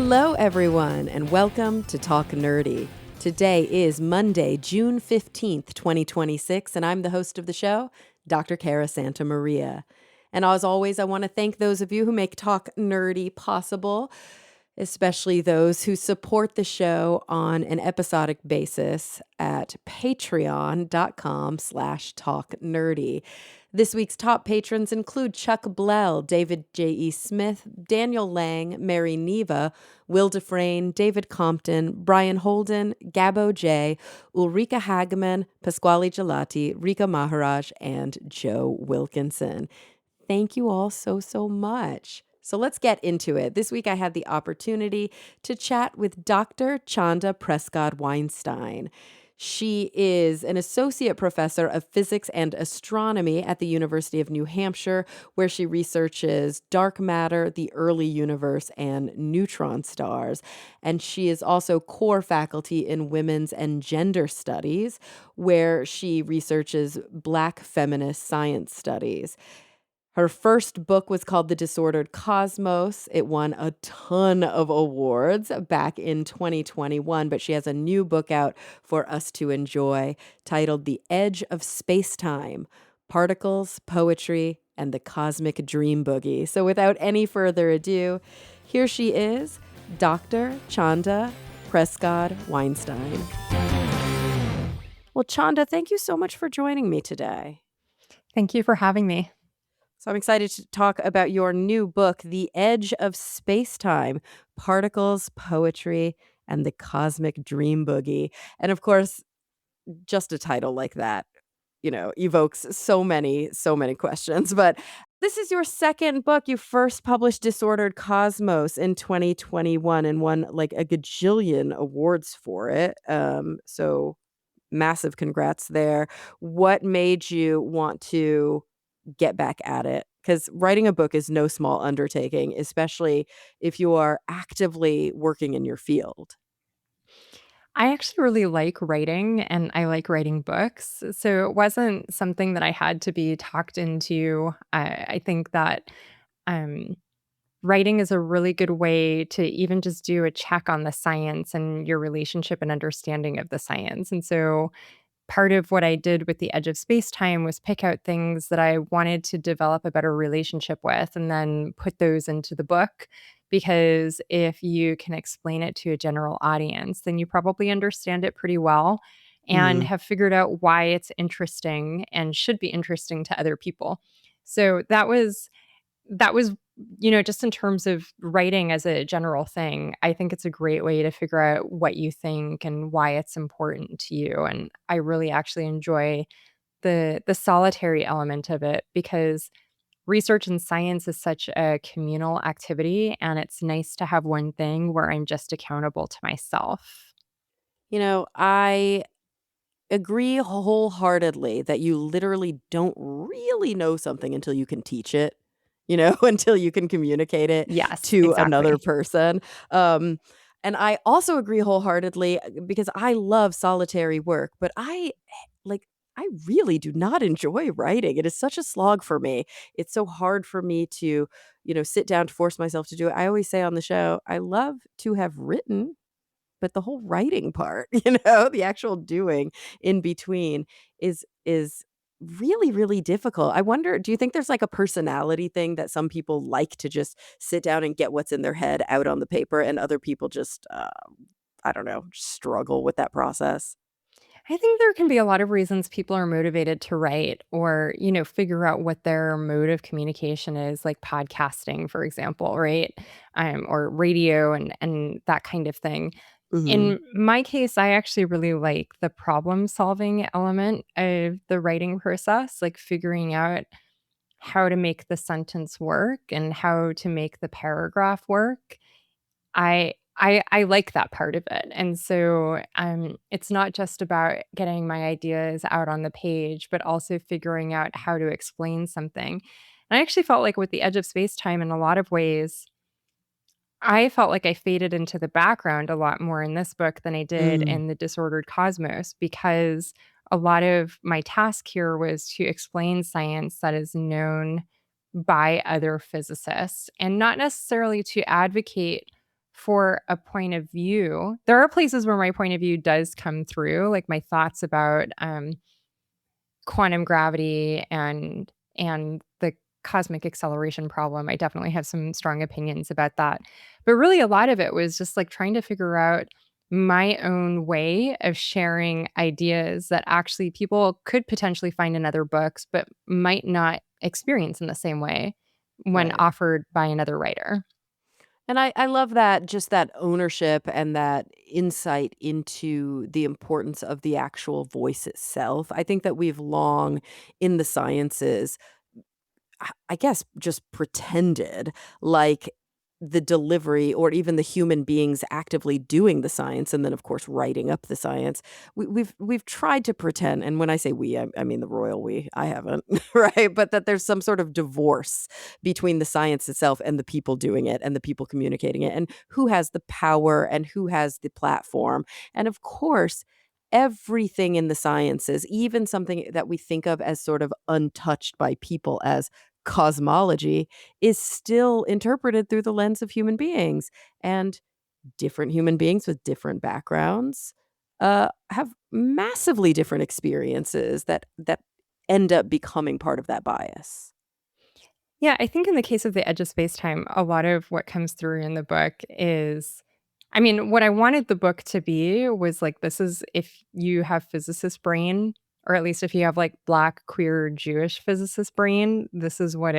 Hello, everyone, and welcome to Talk Nerdy. Today is Monday, June 15th, 2026, and I'm the host of the show, Dr. Cara Santa Maria. And as always, I want to thank those of you who make Talk Nerdy possible, especially those who support the show on an episodic basis at patreon.com/talknerdy. This week's top patrons include Chuck Blell, David J.E. Smith, Daniel Lang, Mary Neva, Will Dufresne, David Compton, Brian Holden, Gabo J., Ulrika Hageman, Pasquale Gelati, Rika Maharaj, and Joe Wilkinson. Thank you all so much. So let's get into it. This week I had the opportunity to chat with Dr. Chanda Prescod-Weinstein. She is an associate professor of physics and astronomy at the University of New Hampshire, where she researches dark matter, the early universe, and neutron stars. And she is also core faculty in women's and gender studies, where she researches Black feminist science studies. Her first book was called The Disordered Cosmos. It won a ton of awards back in 2021, but she has a new book out for us to enjoy titled The Edge of Space-Time: Particles, Poetry, and the Cosmic Dream Boogie. So without any further ado, here she is, Dr. Chanda Prescod-Weinstein. Well, Chanda, thank you so much for joining me today. Thank you for having me. So I'm excited to talk about your new book, The Edge of Space-Time: Particles, Poetry, and the Cosmic Dream Boogie. And of course, just a title like that, evokes so many questions. But this is your second book. You first published Disordered Cosmos in 2021 and won like a gajillion awards for it. So massive congrats there. What made you want to get back at it? Because writing a book is no small undertaking, especially if you are actively working in your field. I actually really like writing and I like writing books. So it wasn't something that I had to be talked into. I think that um, writing is a really good way to even just do a check on the science and your relationship and understanding of the science. And so part of what I did with The Edge of Space-Time was pick out things that I wanted to develop a better relationship with and then put those into the book. Because if you can explain it to a general audience, then you probably understand it pretty well and Mhm. have figured out why it's interesting and should be interesting to other people. So that was, just in terms of writing as a general thing, I think it's a great way to figure out what you think and why it's important to you. And I really actually enjoy the solitary element of it because research and science is such a communal activity, and it's nice to have one thing where I'm just accountable to myself. I agree wholeheartedly that you literally don't really know something until you can teach it, until you can communicate it Yes, to another exactly. person. Um, and I also agree wholeheartedly because I love solitary work, but I really do not enjoy writing. It is such a slog for me. It's so hard for me to, sit down to force myself to do it. I always say on the show, I love to have written, but the whole writing part, the actual doing in between is really, really difficult. I wonder, do you think there's like a personality thing that some people like to just sit down and get what's in their head out on the paper and other people just, I don't know, struggle with that process? I think there can be a lot of reasons people are motivated to write or, figure out what their mode of communication is, like podcasting, for example, right? Or radio and that kind of thing. Mhm. In my case, I actually really like the problem-solving element of the writing process, like figuring out how to make the sentence work and how to make the paragraph work. I like that part of it, and so, it's not just about getting my ideas out on the page, but also figuring out how to explain something. And I actually felt like with The Edge of Space-Time in a lot of ways, I felt like I faded into the background a lot more in this book than I did Mm. in The Disordered Cosmos, because a lot of my task here was to explain science that is known by other physicists and not necessarily to advocate for a point of view. There are places where my point of view does come through, like my thoughts about quantum gravity and the cosmic acceleration problem. I definitely have some strong opinions about that. But really a lot of it was just like trying to figure out my own way of sharing ideas that actually people could potentially find in other books but might not experience in the same way when Right. offered by another writer. And I love that, just that ownership and that insight into the importance of the actual voice itself. I think that we've long in the sciences I guess, just pretended like the delivery or even the human beings actively doing the science and then, of course, writing up the science. We've tried to pretend, and when I say we, I mean the royal we. I haven't, right? But that there's some sort of divorce between the science itself and the people doing it and the people communicating it and who has the power and who has the platform. And of course, everything in the sciences, even something that we think of as sort of untouched by people as cosmology is still interpreted through the lens of human beings, and different human beings with different backgrounds, have massively different experiences that end up becoming part of that bias. Yeah, I think in the case of The Edge of Space-Time, a lot of what comes through in the book is I mean, what I wanted the book to be was like, this is if you have physicist brain, or at least if you have, like, Black, queer, Jewish physicist brain, this is what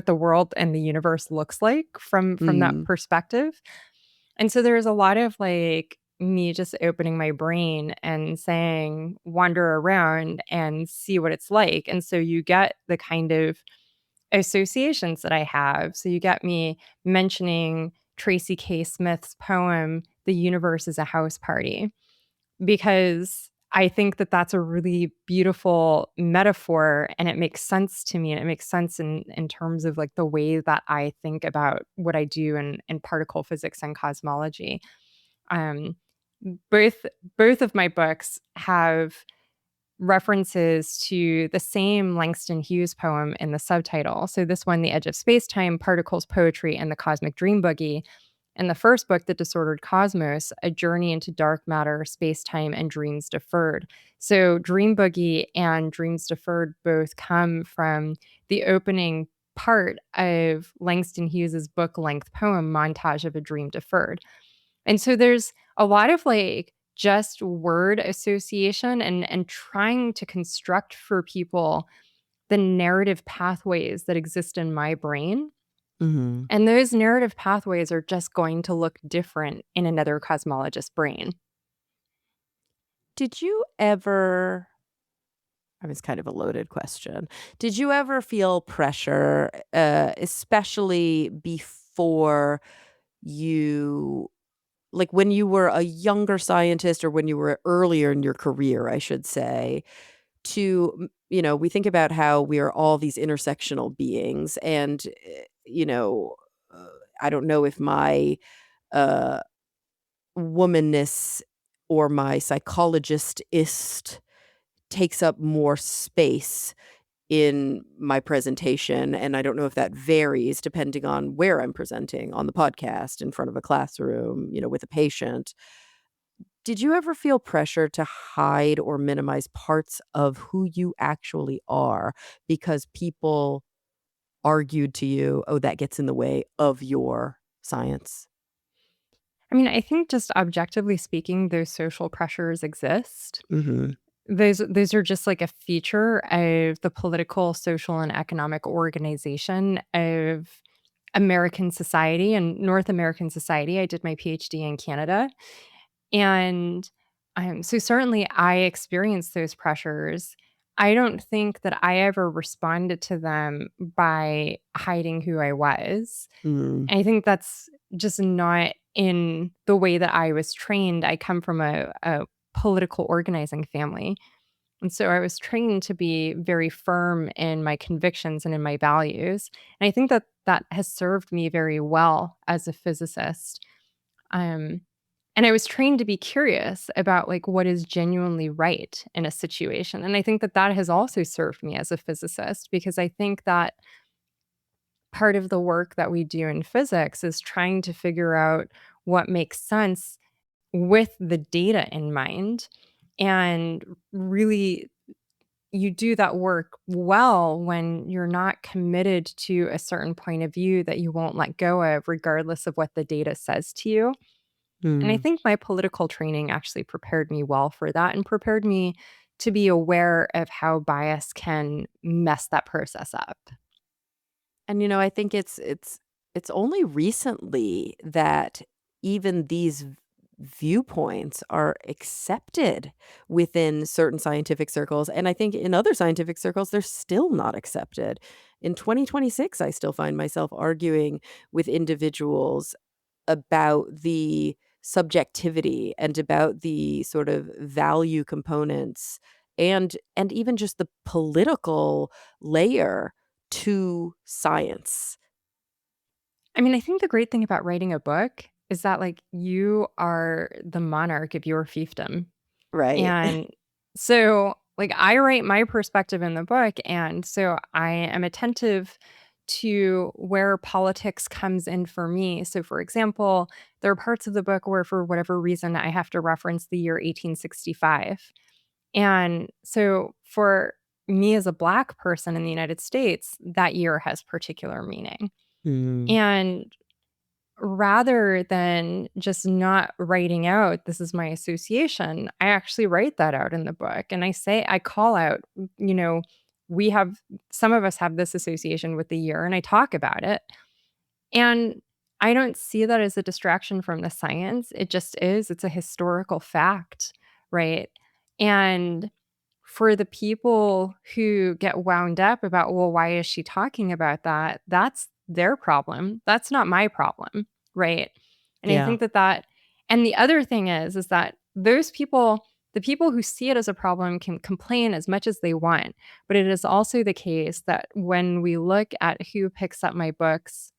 the world and the universe looks like from that Mm, perspective. And so there's a lot of, like, me just opening my brain and saying, "Wander around and see what it's like," and so you get the kind of associations that I have. So you get me mentioning Tracy K. Smith's poem, The Universe is a House Party, because I think that that's a really beautiful metaphor and it makes sense to me. And it makes sense in terms of like the way that I think about what I do in particle physics and cosmology. Um, both both of my books have references to the same Langston Hughes poem in the subtitle. So this one, The Edge of Space-Time, Particles, Poetry, and the Cosmic Dream Boogie. And the first book, The Disordered Cosmos, A Journey into Dark Matter, Space-Time, and Dreams Deferred. So Dream Boogie and Dreams Deferred both come from the opening part of Langston Hughes's book-length poem, Montage of a Dream Deferred. And so there's a lot of, like, just word association and trying to construct for people the narrative pathways that exist in my brain, mhm. and those narrative pathways are just going to look different in another cosmologist's brain. Did you ever I mean, it's kind of a loaded question. Did you ever feel pressure, especially before you like, when you were a younger scientist or when you were earlier in your career, I should say, we think about how we are all these intersectional beings and, uh, I don't know if my, uh, womanness or my psychologist-ist takes up more space in my presentation, and I don't know if that varies depending on where I'm presenting, on the podcast, in front of a classroom, with a patient. Did you ever feel pressure to hide or minimize parts of who you actually are because people argued to you, "Oh, that gets in the way of your science?" I mean, I think just objectively speaking, those social pressures exist. Mhm. Those are just like a feature of the political, social, and economic organization of American society and North American society. I did my PhD in Canada. And so certainly I experienced those pressures. I don't think that I ever responded to them by hiding who I was. Mm. And I think that's just not in the way that I was trained. I come from a political organizing family. And so I was trained to be very firm in my convictions and in my values. And I think that that has served me very well as a physicist. Um, and I was trained to be curious about like what is genuinely right in a situation. And I think that that has also served me as a physicist because I think that part of the work that we do in physics is trying to figure out what makes sense with the data in mind. And really, you do that work well when you're not committed to a certain point of view that you won't let go of, regardless of what the data says to you. And I Mm. think my political training actually prepared me well for that and prepared me to be aware of how bias can mess that process up. And, I think it's only recently that even these viewpoints are accepted within certain scientific circles, and I think in other scientific circles, they're still not accepted. In 2026, I still find myself arguing with individuals about the subjectivity and about the sort of value components and even just the political layer to science. I mean, I think the great thing about writing a book is that, like, you are the monarch of your fiefdom. Right. And so, like, I write my perspective in the book, and so I am attentive to where politics comes in for me. So, for example, there are parts of the book where, for whatever reason, I have to reference the year 1865. And so, for me as a Black person in the United States, that year has particular meaning. Mm. And rather than just not writing out, "This is my association," I actually write that out in the book, and I call out, you know, we have some of us have this association with the year, and I talk about it, and I don't see that as a distraction from the science, it just is, it's a historical fact, right? And for the people who get wound up about, "Well, why is she talking about that?" That's their problem. That's not my problem, right? And I Yeah. think that and the other thing is that those people the people who see it as a problem can complain as much as they want, but it is also the case that when we look at who picks up my books,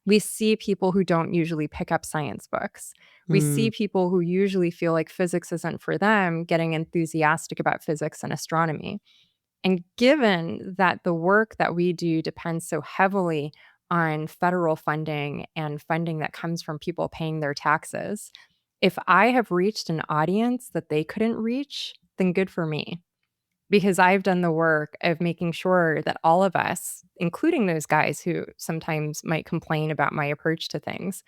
we see people who don't usually pick up science books. We Mm. see people who usually feel like physics isn't for them getting enthusiastic about physics and astronomy. And given that the work that we do depends so heavily on federal funding and funding that comes from people paying their taxes, if I have reached an audience that they couldn't reach, then good for me. Because I've done the work of making sure that all of us, including those guys who sometimes might complain about my approach to things,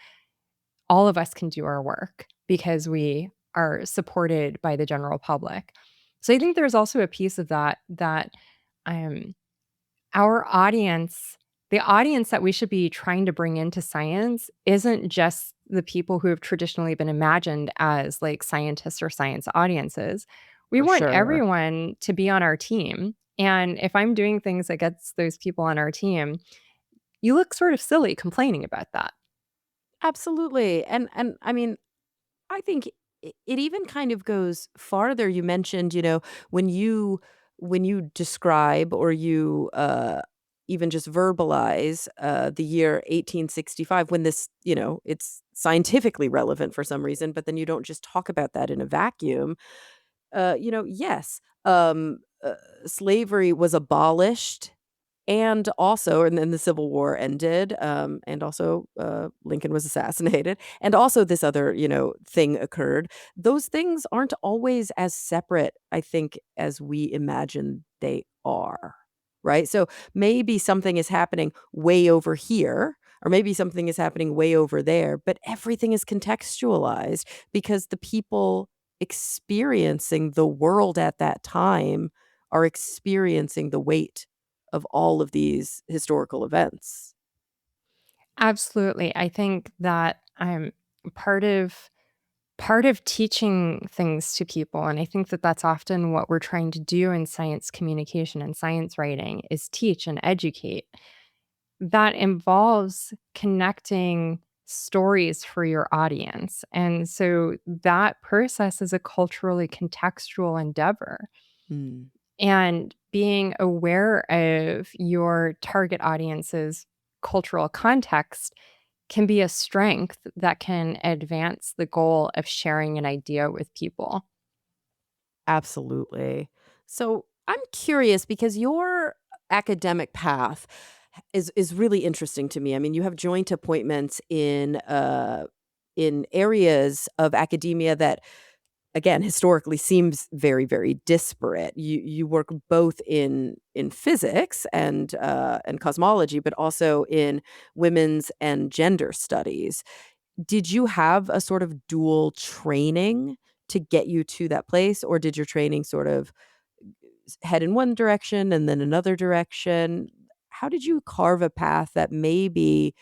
all of us can do our work because we are supported by the general public. So I think there's also a piece of that um, our audience, the audience that we should be trying to bring into science isn't just the people who have traditionally been imagined as like scientists or science audiences. We For want sure. everyone to be on our team. And if I'm doing things that gets those people on our team, you look sort of silly complaining about that. Absolutely. And I mean, I think it even kind of goes farther. You mentioned, when you describe or you even just verbalize the year 1865, when this, it's scientifically relevant for some reason, but then you don't just talk about that in a vacuum. Yes, slavery was abolished and then the Civil War ended, and also, Lincoln was assassinated, and also this other, thing occurred. Those things aren't always as separate, I think, as we imagine they are, right? So, maybe something is happening way over here, or maybe something is happening way over there, but everything is contextualized because the people experiencing the world at that time are experiencing the weight of all of these historical events. Absolutely. I think that part of part of teaching things to people, and I think that that's often what we're trying to do in science communication and science writing is teach and educate. That involves connecting stories for your audience. And so that process is a culturally contextual endeavor. Mm. And being aware of your target audience's cultural context can be a strength that can advance the goal of sharing an idea with people. Absolutely. So, I'm curious because your academic path is really interesting to me. I mean, you have joint appointments in areas of academia that, again, historically seems very, very disparate. You work both in physics and cosmology, but also in women's and gender studies. Did you have a sort of dual training to get you to that place, or did your training sort of head in one direction and then another direction? How did you carve a path that maybe,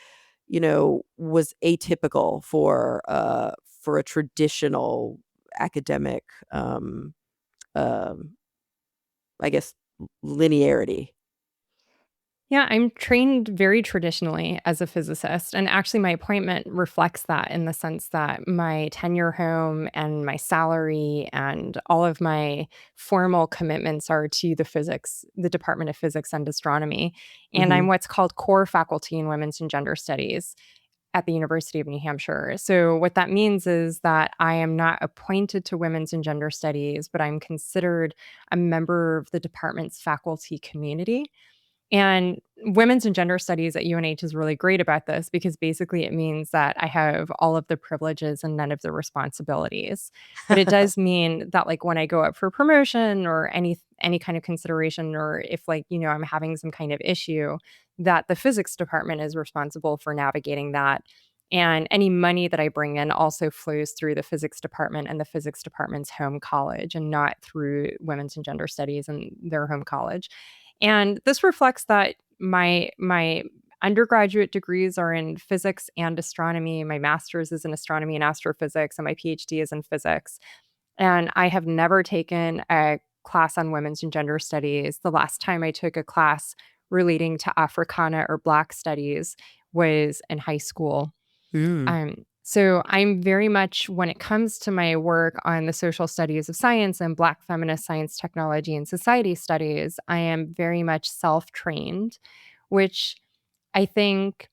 was atypical for a traditional academic, um, um, I guess, linearity? Yeah, I'm trained very traditionally as a physicist, and actually my appointment reflects that in the sense that my tenure home and my salary and all of my formal commitments are to the Department of Physics and Astronomy, and I'm Mhm. what's called core faculty in women's and gender studies at the University of New Hampshire. So what that means is that I am not appointed to women's and gender studies, but I'm considered a member of the department's faculty community. And women's and gender studies at UNH is really great about this because basically it means that I have all of the privileges and none of the responsibilities. But it does mean that like when I go up for promotion or any kind of consideration, or if like, I'm having some kind of issue, that the physics department is responsible for navigating that. And any money that I bring in also flows through the physics department and the physics department's home college and not through women's and gender studies and their home college. And this reflects that my undergraduate degrees are in physics and astronomy. My master's is in astronomy and astrophysics, and my PhD is in physics. And I have never taken a class on women's and gender studies. The last time I took a class relating to Africana or Black studies was in high school. Mm. So I'm very much, when it comes to my work on the social studies of science and Black feminist science, technology, and society studies, I am very much self-trained, which I think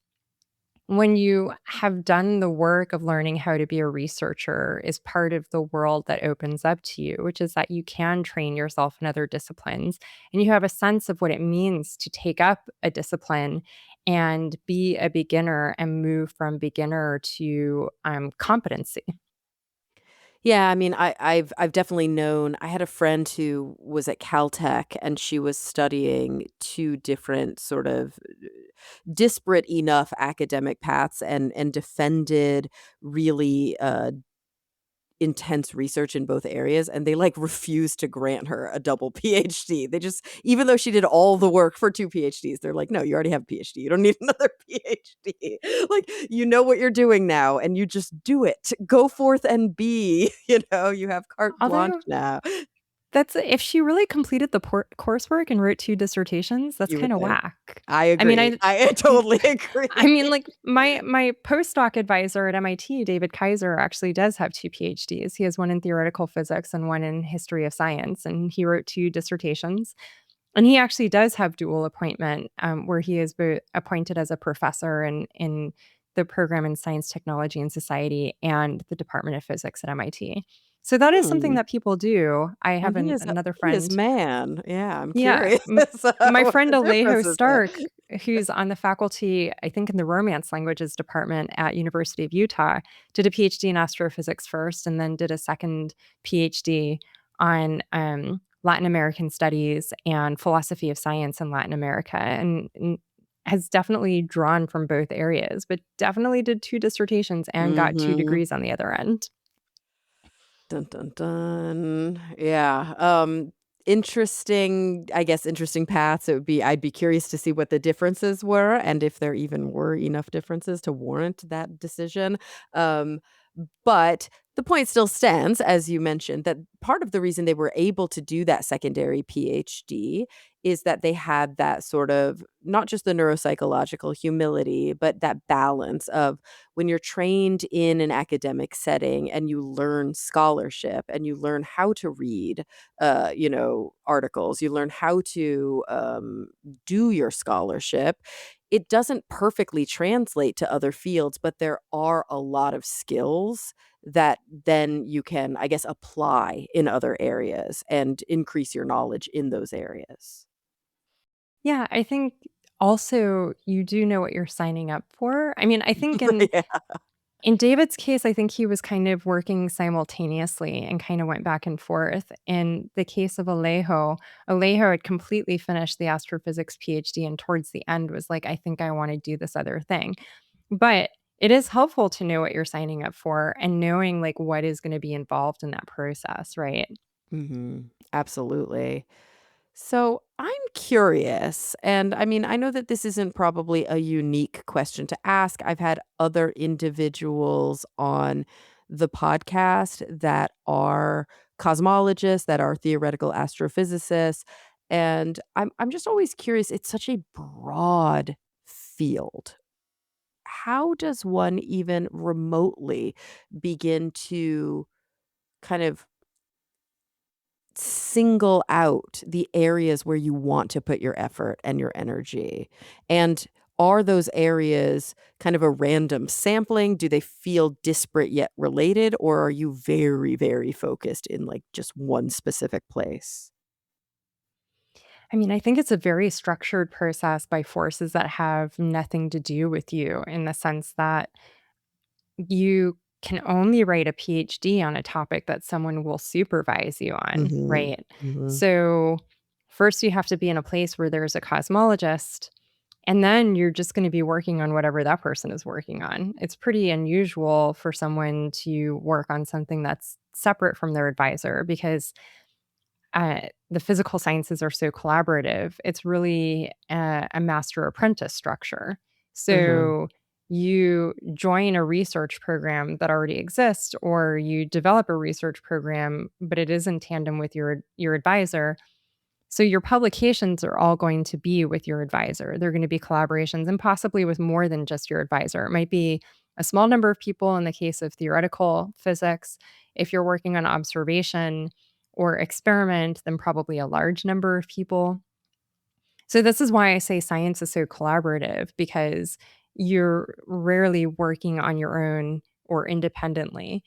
when you have done the work of learning how to be a researcher is part of the world that opens up to you, which is that you can train yourself in other disciplines and you have a sense of what it means to take up a discipline and be a beginner and move from beginner to competency. Yeah, I mean, I've definitely known. I had a friend who was at Caltech, and she was studying 2 different sort of disparate enough academic paths and defended really, intense research in both areas, and they, like, refused to grant her a double PhD. They just, even though she did all the work for 2 PhDs, they're like, "No, you already have a PhD. You don't need another PhD. Like, you know what you're doing now, and you just do it. Go forth and be, you have carte blanche Although now." that's if she really completed the coursework and wrote 2 dissertations, that's You would kinda think. whack. I I mean, agree. I totally I agree. mean, like, my postdoc advisor at MIT, David Kaiser, actually does have 2 PhDs. He has one in theoretical physics and one in history of science, and he wrote 2 dissertations. And he actually does have dual appointment, where he is appointed as a professor in the program in science, technology, and society and the Department of Physics at MIT. So that is something Hmm, that people do. I have and another he is friend. man. Yeah, I'm Yeah, curious my what friend the difference Alejo is there. Stark, who's on the faculty, I think in the Romance Languages department at University of Utah, did a PhD in astrophysics first and then did a second PhD on, Latin American studies and philosophy of science in Latin America, and has definitely drawn from both areas, but definitely did 2 dissertations and got 2 Mhm. degrees on the other end. Dun, dun, dun. Yeah, interesting, I guess, interesting paths. I'd be curious to see what the differences were and if there even were enough differences to warrant that decision. Um, but the point still stands, as you mentioned, that part of the reason they were able to do that secondary PhD is that they had that sort of, not just the neuropsychological humility, but that balance of, when you're trained in an academic setting and you learn scholarship and you learn how to read, articles, you learn how to do your scholarship. It doesn't perfectly translate to other fields, but there are a lot of skills that then you can, I guess, apply in other areas and increase your knowledge in those areas. Yeah, I think also you do know what you're signing up for. I mean, I think in Yeah. In David's case, I think he was kind of working simultaneously and kind of went back and forth. In the case of Alejo, Alejo had completely finished the astrophysics PhD and towards the end was like, I think I want to do this other thing. But it is helpful to know what you're signing up for and knowing like what is going to be involved in that process, right? Absolutely. So I'm curious, and I mean, I know that this isn't probably a unique question to ask. I've had other individuals on the podcast that are cosmologists, that are theoretical astrophysicists, and I'm just always curious. It's such a broad field. How does one even remotely begin to kind of single out the areas where you want to put your effort and your energy? And are those areas kind of a random sampling? Do they feel disparate yet related? Or are you very, very focused in like just one specific place? I mean, I think it's a very structured process by forces that have nothing to do with you in the sense that you can only write a PhD on a topic that someone will supervise you on, Mhm. right? Mhm. So, first you have to be in a place where there's a cosmologist, and then you're just gonna be working on whatever that person is working on. It's pretty unusual for someone to work on something that's separate from their advisor because the physical sciences are so collaborative. It's really a master apprentice structure. Mhm. So you join a research program that already exists, or you develop a research program, but it is in tandem with your advisor. So your publications are all going to be with your advisor. They're going to be collaborations and possibly with more than just your advisor. It might be a small number of people in the case of theoretical physics. If you're working on observation or experiment, then probably a large number of people. So this is why I say science is so collaborative because you're rarely working on your own or independently.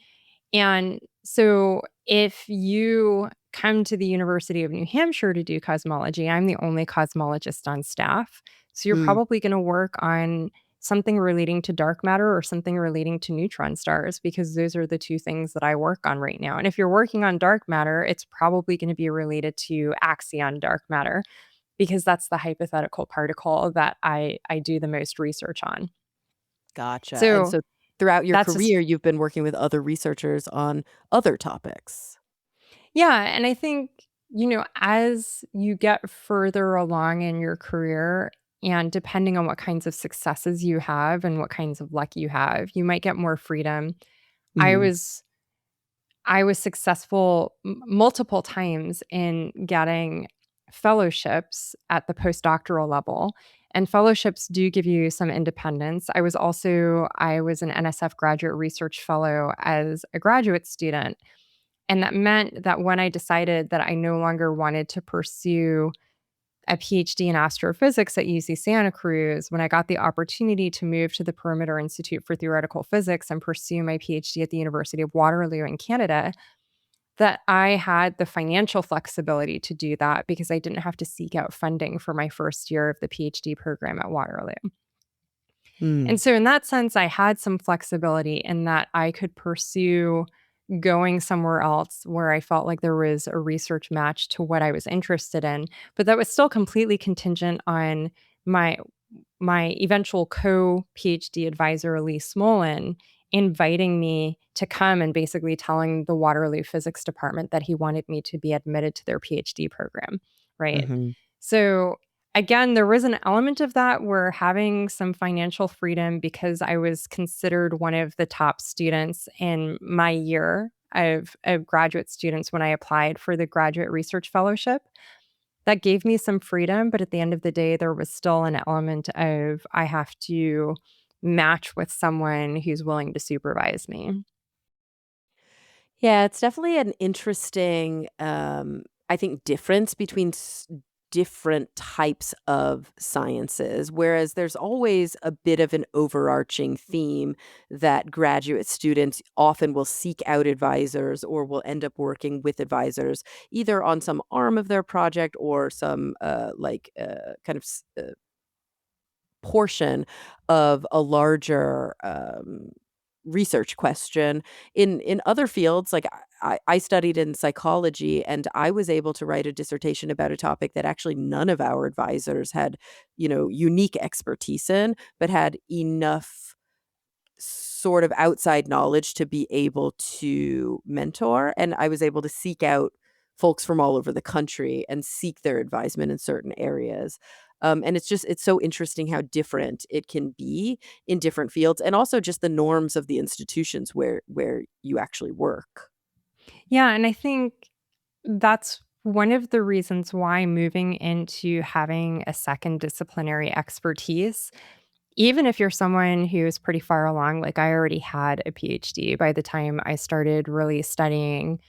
And so if you come to the University of New Hampshire to do cosmology, I'm the only cosmologist on staff. So you're Mm. probably going to work on something relating to dark matter or something relating to neutron stars because those are the two things that I work on right now. And if you're working on dark matter, it's probably going to be related to axion dark matter because that's the hypothetical particle that I do the most research on. Gotcha. And So so throughout your that's just career, you've been working with other researchers on other topics. Yeah, and I think, as you get further along in your career and depending on what kinds of successes you have and what kinds of luck you have, you might get more freedom. I Mhm. was I was successful multiple times in getting fellowships at the postdoctoral level, and fellowships do give you some independence. I was an NSF graduate research fellow as a graduate student, and that meant that when I decided that I no longer wanted to pursue a PhD in astrophysics at UC Santa Cruz, when I got the opportunity to move to the Perimeter Institute for Theoretical Physics and pursue my PhD at the University of Waterloo in Canada, that I had the financial flexibility to do that because I didn't have to seek out funding for my first year of the PhD program at Waterloo. Mm. And so, in that sense, I had some flexibility in that I could pursue going somewhere else where I felt like there was a research match to what I was interested in, but that was still completely contingent on my my eventual co-PhD advisor, Elise Smolin, inviting me to come and basically telling the Waterloo Physics Department that he wanted me to be admitted to their PhD program, right? Mhm. So again, there was an element of that where having some financial freedom because I was considered one of the top students in my year of graduate students when I applied for the graduate research fellowship. That gave me some freedom, but at the end of the day, there was still an element of I have to match with someone who's willing to supervise me. Yeah, it's definitely an interesting, I think, difference between different types of sciences. Whereas there's always a bit of an overarching theme that graduate students often will seek out advisors or will end up working with advisors either on some arm of their project or some kind of portion of a larger research question. In other fields, like I studied in psychology, and I was able to write a dissertation about a topic that actually none of our advisors had, unique expertise in, but had enough sort of outside knowledge to be able to mentor, and I was able to seek out folks from all over the country and seek their advisement in certain areas. And it's so interesting how different it can be in different fields, and also just the norms of the institutions where you actually work. Yeah, and I think that's one of the reasons why moving into having a second disciplinary expertise, even if you're someone who's pretty far along, like I already had a PhD by the time I started really studying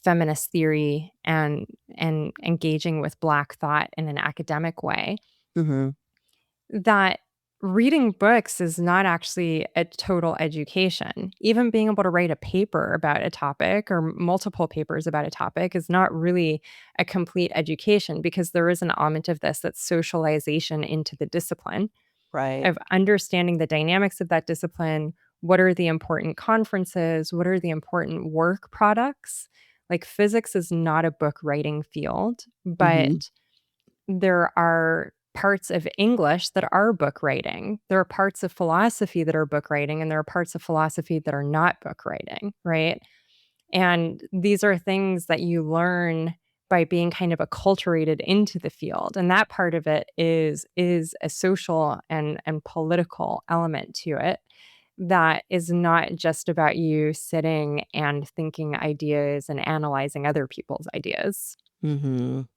feminist theory and engaging with Black thought in an academic way, Mhm. that reading books is not actually a total education. Even being able to write a paper about a topic or multiple papers about a topic is not really a complete education because there is an element of this that's socialization into the discipline Right. of understanding the dynamics of that discipline. What are the important conferences? What are the important work products? Like physics is not a book writing field, Mhm. but there are parts of English that are book writing. There are parts of philosophy that are book writing, and there are parts of philosophy that are not book writing, right? And these are things that you learn by being kind of acculturated into the field. And that part of it is a social and political element to it that is not just about you sitting and thinking ideas and analyzing other people's ideas. Mhm.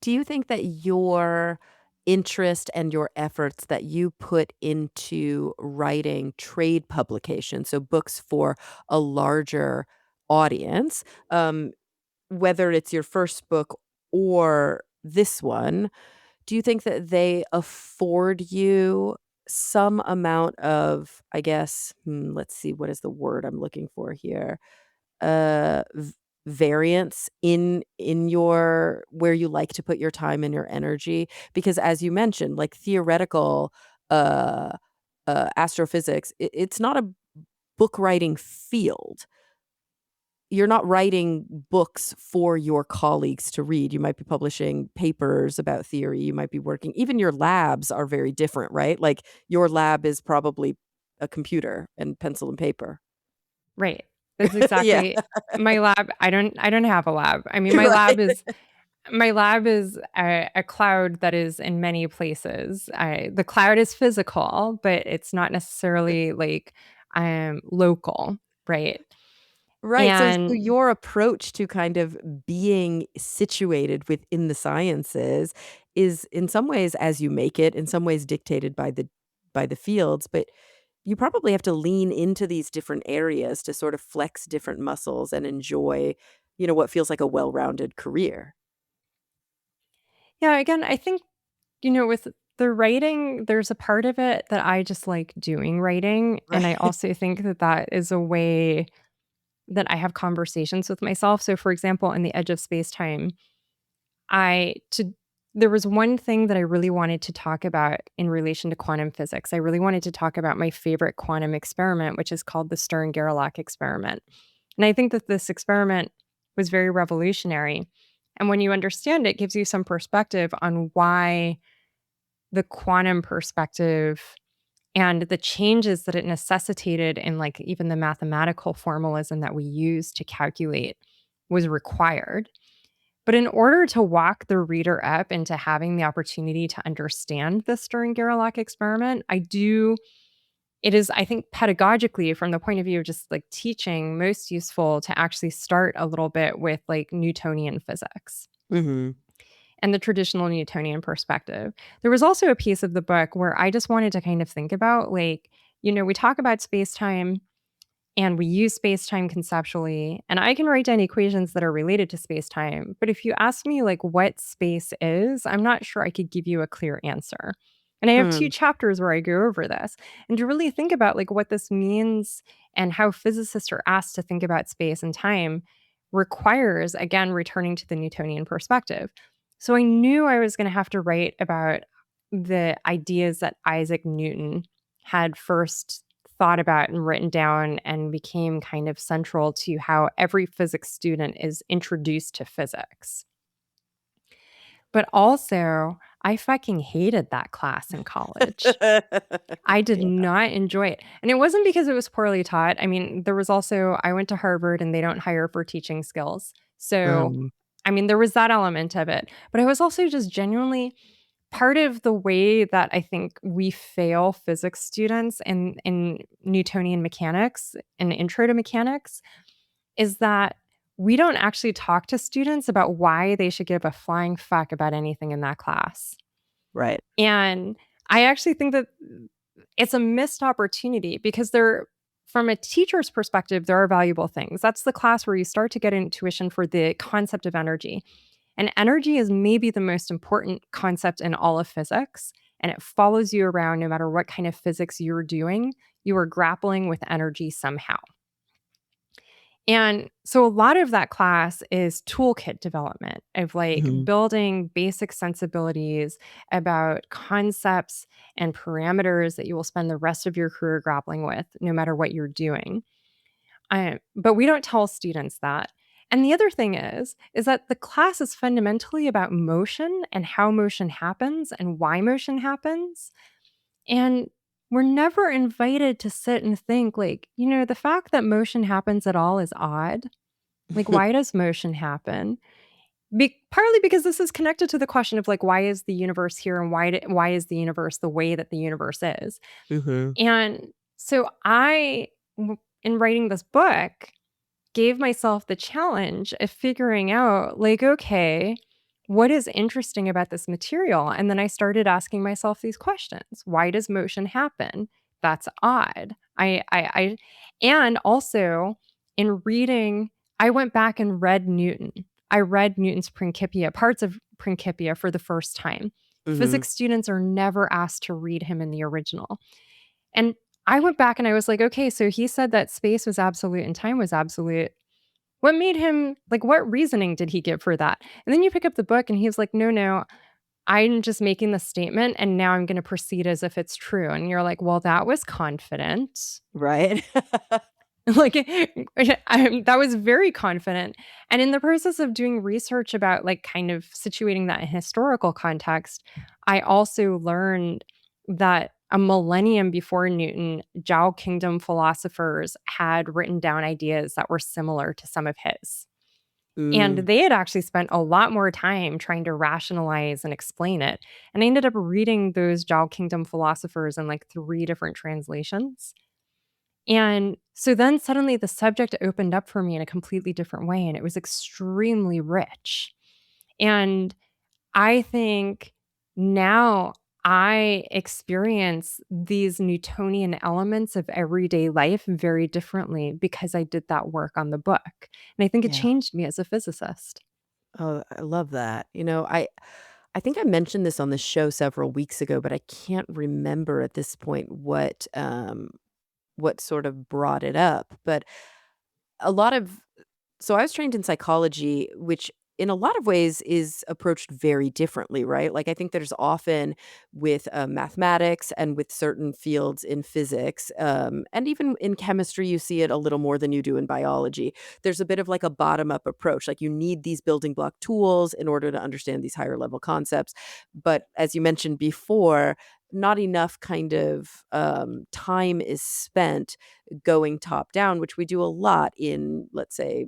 Do you think that your interest and your efforts that you put into writing trade publications, so books for a larger audience, whether it's your first book or this one, do you think that they afford you some amount of, I guess, let's see, what is the word I'm looking for here? V Variance in your where you like to put your time and your energy? Because as you mentioned, like, theoretical, uh, astrophysics, it's not a book writing field. You're not writing books for your colleagues to read. You might be publishing papers about theory, you might be working even your labs are very different, right? Like, your lab is probably a computer and pencil and paper. Right. That's Yeah. exactly my lab. I don't have a lab. I mean, Right. my lab is a cloud that is in many places. The cloud is physical, but it's not necessarily like local, right? Right, so And your approach to kind of being situated within the sciences is in some ways as you make it, in some ways dictated by the fields, but you probably have to lean into these different areas to sort of flex different muscles and enjoy, what feels like a well-rounded career. yeah, again, I think with the writing, there's a part of it that I just like doing writing, and I Right. also think that that is a way that I have conversations with myself. So, for example, in The Edge of Space Time, I to there was one thing that I really wanted to talk about in relation to quantum physics. I really wanted to talk about my favorite quantum experiment, which is called the Stern-Gerlach experiment. And I think that this experiment was very revolutionary. And when you understand it, it gives you some perspective on why the quantum perspective and the changes that it necessitated in like even the mathematical formalism that we use to calculate was required. But in order to walk the reader up into having the opportunity to understand the Stern-Gerlach experiment, it is, I think, pedagogically, from the point of view of just like teaching, most useful to actually start a little bit with like Newtonian physics Mhm. and the traditional Newtonian perspective. There was also a piece of the book where I just wanted to kind of think about like, we talk about space time and we use space-time conceptually, and I can write down equations that are related to space-time, but if you ask me, like, what space is, I'm not sure I could give you a clear answer. And I have 2 Hmm. chapters where I go over this, and to really think about, like, what this means and how physicists are asked to think about space and time requires, again, returning to the Newtonian perspective. So I knew I was gonna have to write about the ideas that Isaac Newton had first thought about and written down and became kind of central to how every physics student is introduced to physics. But also, I fucking hated that class in college. I did Yeah. not enjoy it. And it wasn't because it was poorly taught. I mean, there was also I went to Harvard and they don't hire for teaching skills. So, Um, I mean, there was that element of it. But I was also just genuinely part of the way that I think we fail physics students in Newtonian mechanics and intro to mechanics is that we don't actually talk to students about why they should give a flying fuck about anything in that class. right. And I actually think that it's a missed opportunity because there from a teacher's perspective, there are valuable things. That's the class where you start to get intuition for the concept of energy. And energy is maybe the most important concept in all of physics, and it follows you around no matter what kind of physics you're doing. You are grappling with energy somehow. And so a lot of that class is toolkit development of like Mhm. building basic sensibilities about concepts and parameters that you will spend the rest of your career grappling with, no matter what you're doing. But we don't tell students that. And the other thing is that the class is fundamentally about motion and how motion happens and why motion happens. And we're never invited to sit and think, like, the fact that motion happens at all is odd. Like, why does motion happen? Partly because this is connected to the question of like, why is the universe here and why is the universe the way that the universe is? Mhm. And so in writing this book, gave myself the challenge of figuring out, like, okay, what is interesting about this material? And then I started asking myself these questions. Why does motion happen? That's odd. And also in reading, I went back and read Newton. I read Newton's Principia, parts of Principia for the first time. Mhm. Physics students are never asked to read him in the original. And I went back and I was like, okay, so he said that space was absolute and time was absolute. What made him like, what reasoning did he give for that? And then you pick up the book and he's like, no, no, I'm just making the statement and now I'm going to proceed as if it's true. And you're like, well, that was confident. Right. Like, that was very confident. And in the process of doing research about like kind of situating that in historical context, I also learned that a millennium before Newton, Zhao Kingdom philosophers had written down ideas that were similar to some of his. And Ooh. they had actually spent a lot more time trying to rationalize and explain it. And I ended up reading those Zhao Kingdom philosophers in like three different translations. And so then suddenly the subject opened up for me in a completely different way, and it was extremely rich. And I think now I experience these Newtonian elements of everyday life very differently because I did that work on the book. And I think it Yeah. changed me as a physicist. Oh, I love that. I think I mentioned this on the show several weeks ago, but I can't remember at this point what sort of brought it up. But a lot of so I was trained in psychology, which in a lot of ways is approached very differently, right? Like I think there's often with mathematics and with certain fields in physics, and even in chemistry, you see it a little more than you do in biology. There's a bit of like a bottom up approach. Like you need these building block tools in order to understand these higher level concepts. But as you mentioned before, not enough kind of time is spent going top down, which we do a lot in, let's say,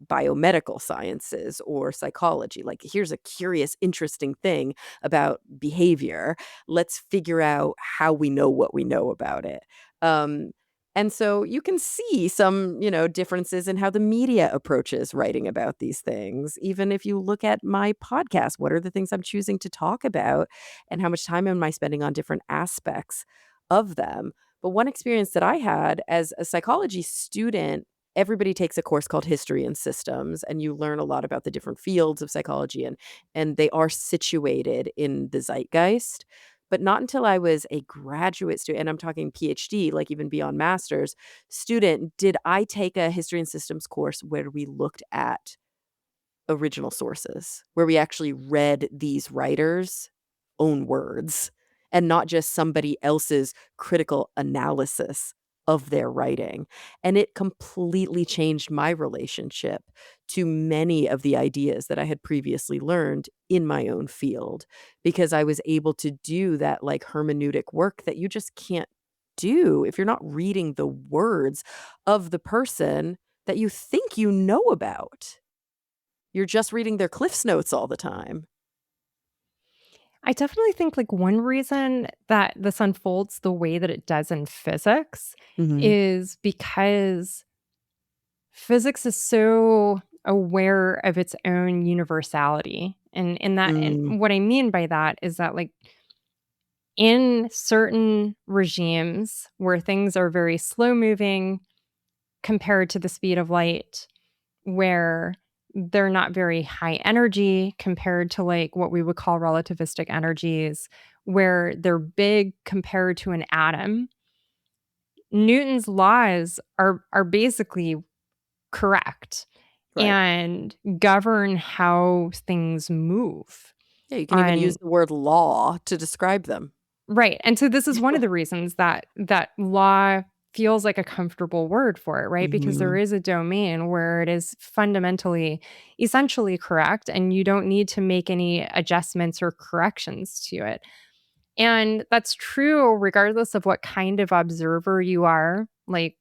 biomedical sciences or psychology. Like, here's a curious, interesting thing about behavior. Let's figure out how we know what we know about it. Um, and so you can see some, differences in how the media approaches writing about these things. Even if you look at my podcast, what are the things I'm choosing to talk about and how much time am I spending on different aspects of them? But one experience that I had as a psychology student, everybody takes a course called History and Systems, and you learn a lot about the different fields of psychology, and they are situated in the zeitgeist. But not until I was a graduate student, and I'm talking PhD, like even beyond master's student, did I take a History and Systems course where we looked at original sources, where we actually read these writers' own words and not just somebody else's critical analysis of their writing. And it completely changed my relationship to many of the ideas that I had previously learned in my own field, because I was able to do that like hermeneutic work that you just can't do if you're not reading the words of the person that you think you know about. You're just reading their Cliff's Notes all the time. I definitely think, like, one reason that this unfolds the way that it does in physics Mhm. is because physics is so aware of its own universality, and Mm, what I mean by that is that, like, in certain regimes where things are very slow moving compared to the speed of light, where they're not very high energy compared to, like, what we would call relativistic energies, where they're big compared to an atom, Newton's laws are basically correct right. and govern how things move Yeah, you can even use on. the word law to describe them. Right, and so this is one of the reasons that law feels like a comfortable word for it, right? Because there Mhm. is a domain where it is fundamentally, essentially correct, and you don't need to make any adjustments or corrections to it. And that's true regardless of what kind of observer you are, like,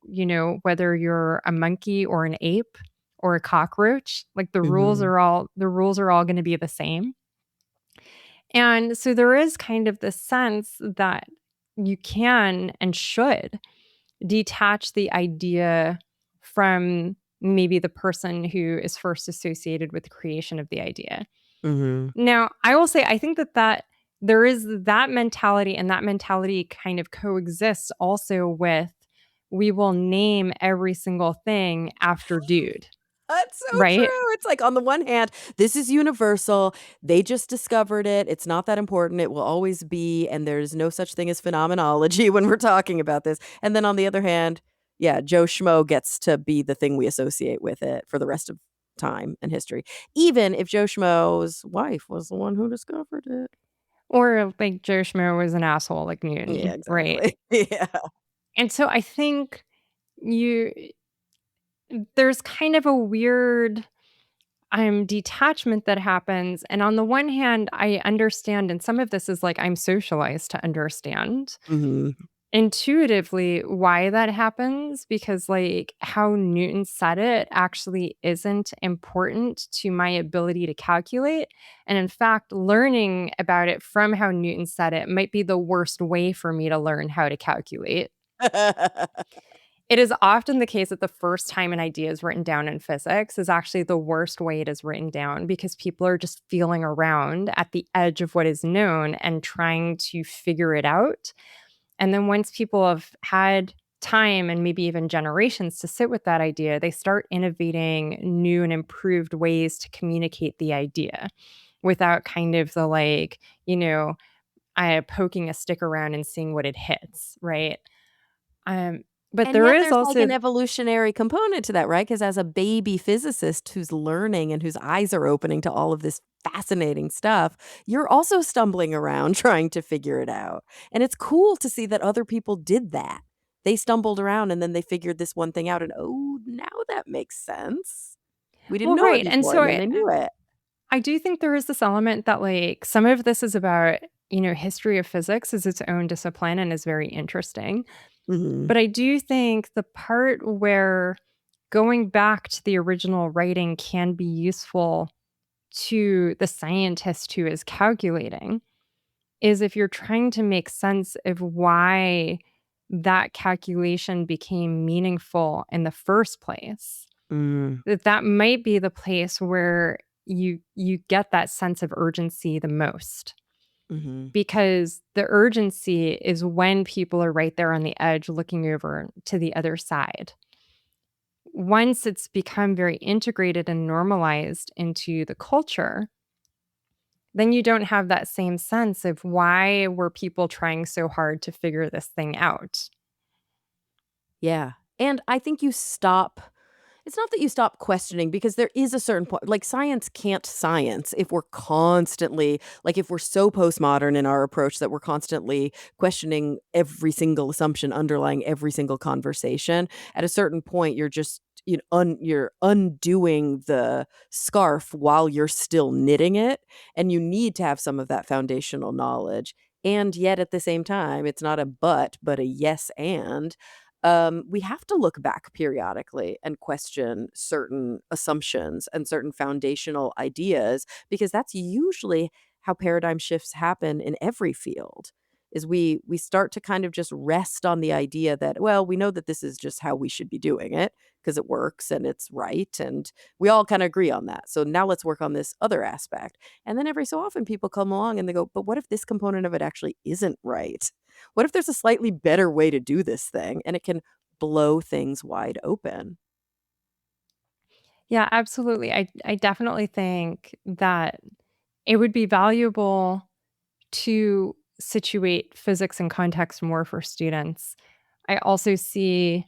whether you're a monkey or an ape or a cockroach, like Mhm. the rules are all gonna be the same. And so there is kind of this sense that you can and should detach the idea from maybe the person who is first associated with the creation of the idea. Mhm. Now, I will say I think that there is that mentality, and that mentality kind of coexists also with we will name every single thing after dude, That's so right? true. It's like on the one hand, this is universal. They just discovered it. It's not that important. It will always be, and there's no such thing as phenomenology when we're talking about this. And then on the other hand, yeah, Joe Schmo gets to be the thing we associate with it for the rest of time and history. Even if Joe Schmo's wife was the one who discovered it. Or like Joe Schmo was an asshole like Yeah, Newton, right? exactly. Yeah. And so I think you there's kind of a weird detachment that happens. And on the one hand, I understand, and some of this is like I'm socialized to understand Mhm. intuitively why that happens, because like how Newton said it actually isn't important to my ability to calculate. And in fact, learning about it from how Newton said it might be the worst way for me to learn how to calculate. It is often the case that the first time an idea is written down in physics is actually the worst way it is written down, because people are just feeling around at the edge of what is known and trying to figure it out. And then once people have had time and maybe even generations to sit with that idea, they start innovating new and improved ways to communicate the idea without kind of the like, poking a stick around and seeing what it hits, right? Um, but And there yet is there's, like, also. an evolutionary component to that, right? Because as a baby physicist who's learning and whose eyes are opening to all of this fascinating stuff, you're also stumbling around trying to figure it out, and it's cool to see that other people did that. They stumbled around and then they figured this one thing out and, "Oh, now that makes sense. We didn't Well, know it right, and before," so and then they knew it. I do think there is this element that, like, some of this is about, history of physics is its own discipline and is very interesting, Mhm. but I do think the part where going back to the original writing can be useful to the scientist who is calculating is if you're trying to make sense of why that calculation became meaningful in the first place. Mm. That might be the place where you get that sense of urgency the most, Mhm. because the urgency is when people are right there on the edge looking over to the other side. Once it's become very integrated and normalized into the culture, then you don't have that same sense of why were people trying so hard to figure this thing out. Yeah, and I think you stop It's not that you stop questioning because there is a certain point like, science can't science if we're constantly like, if we're so postmodern in our approach that we're constantly questioning every single assumption underlying every single conversation. At a certain point, you're just, you're undoing the scarf while you're still knitting it, and you need to have some of that foundational knowledge. And yet at the same time, it's not a but a yes and. We have to look back periodically and question certain assumptions and certain foundational ideas because that's usually how paradigm shifts happen in every field is we start to kind of just rest on the idea that well we know that this is just how we should be doing it because it works and it's right and we all kind of agree on that so now let's work on this other aspect and then every so often people come along and they go but what if this component of it actually isn't right what if there's a slightly better way to do this thing and it can blow things wide open? Yeah, absolutely. I definitely think that it would be valuable to situate physics and context more for students. I also see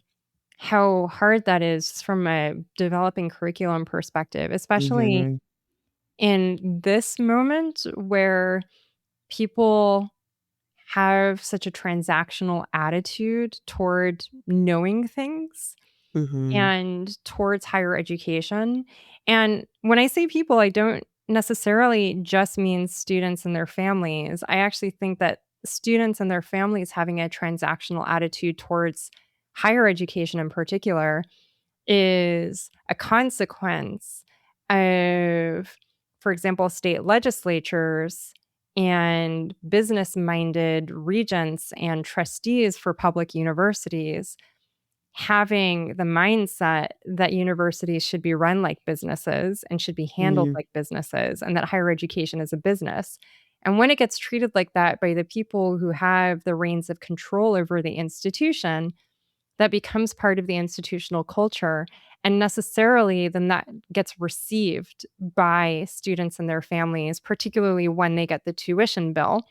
how hard that is from a developing curriculum perspective, especially Mhm. in this moment where people have such a transactional attitude toward knowing things Mhm. and towards higher education. And when I say people, I don't necessarily just mean students and their families. I actually think that students and their families having a transactional attitude towards higher education in particular is a consequence of, for example, state legislatures and business minded regents and trustees for public universities having the mindset that universities should be run like businesses and should be handled Mhm. like businesses, and that higher education is a business. And when it gets treated like that by the people who have the reins of control over the institution, that becomes part of the institutional culture. And necessarily, then that gets received by students and their families, particularly when they get the tuition bill.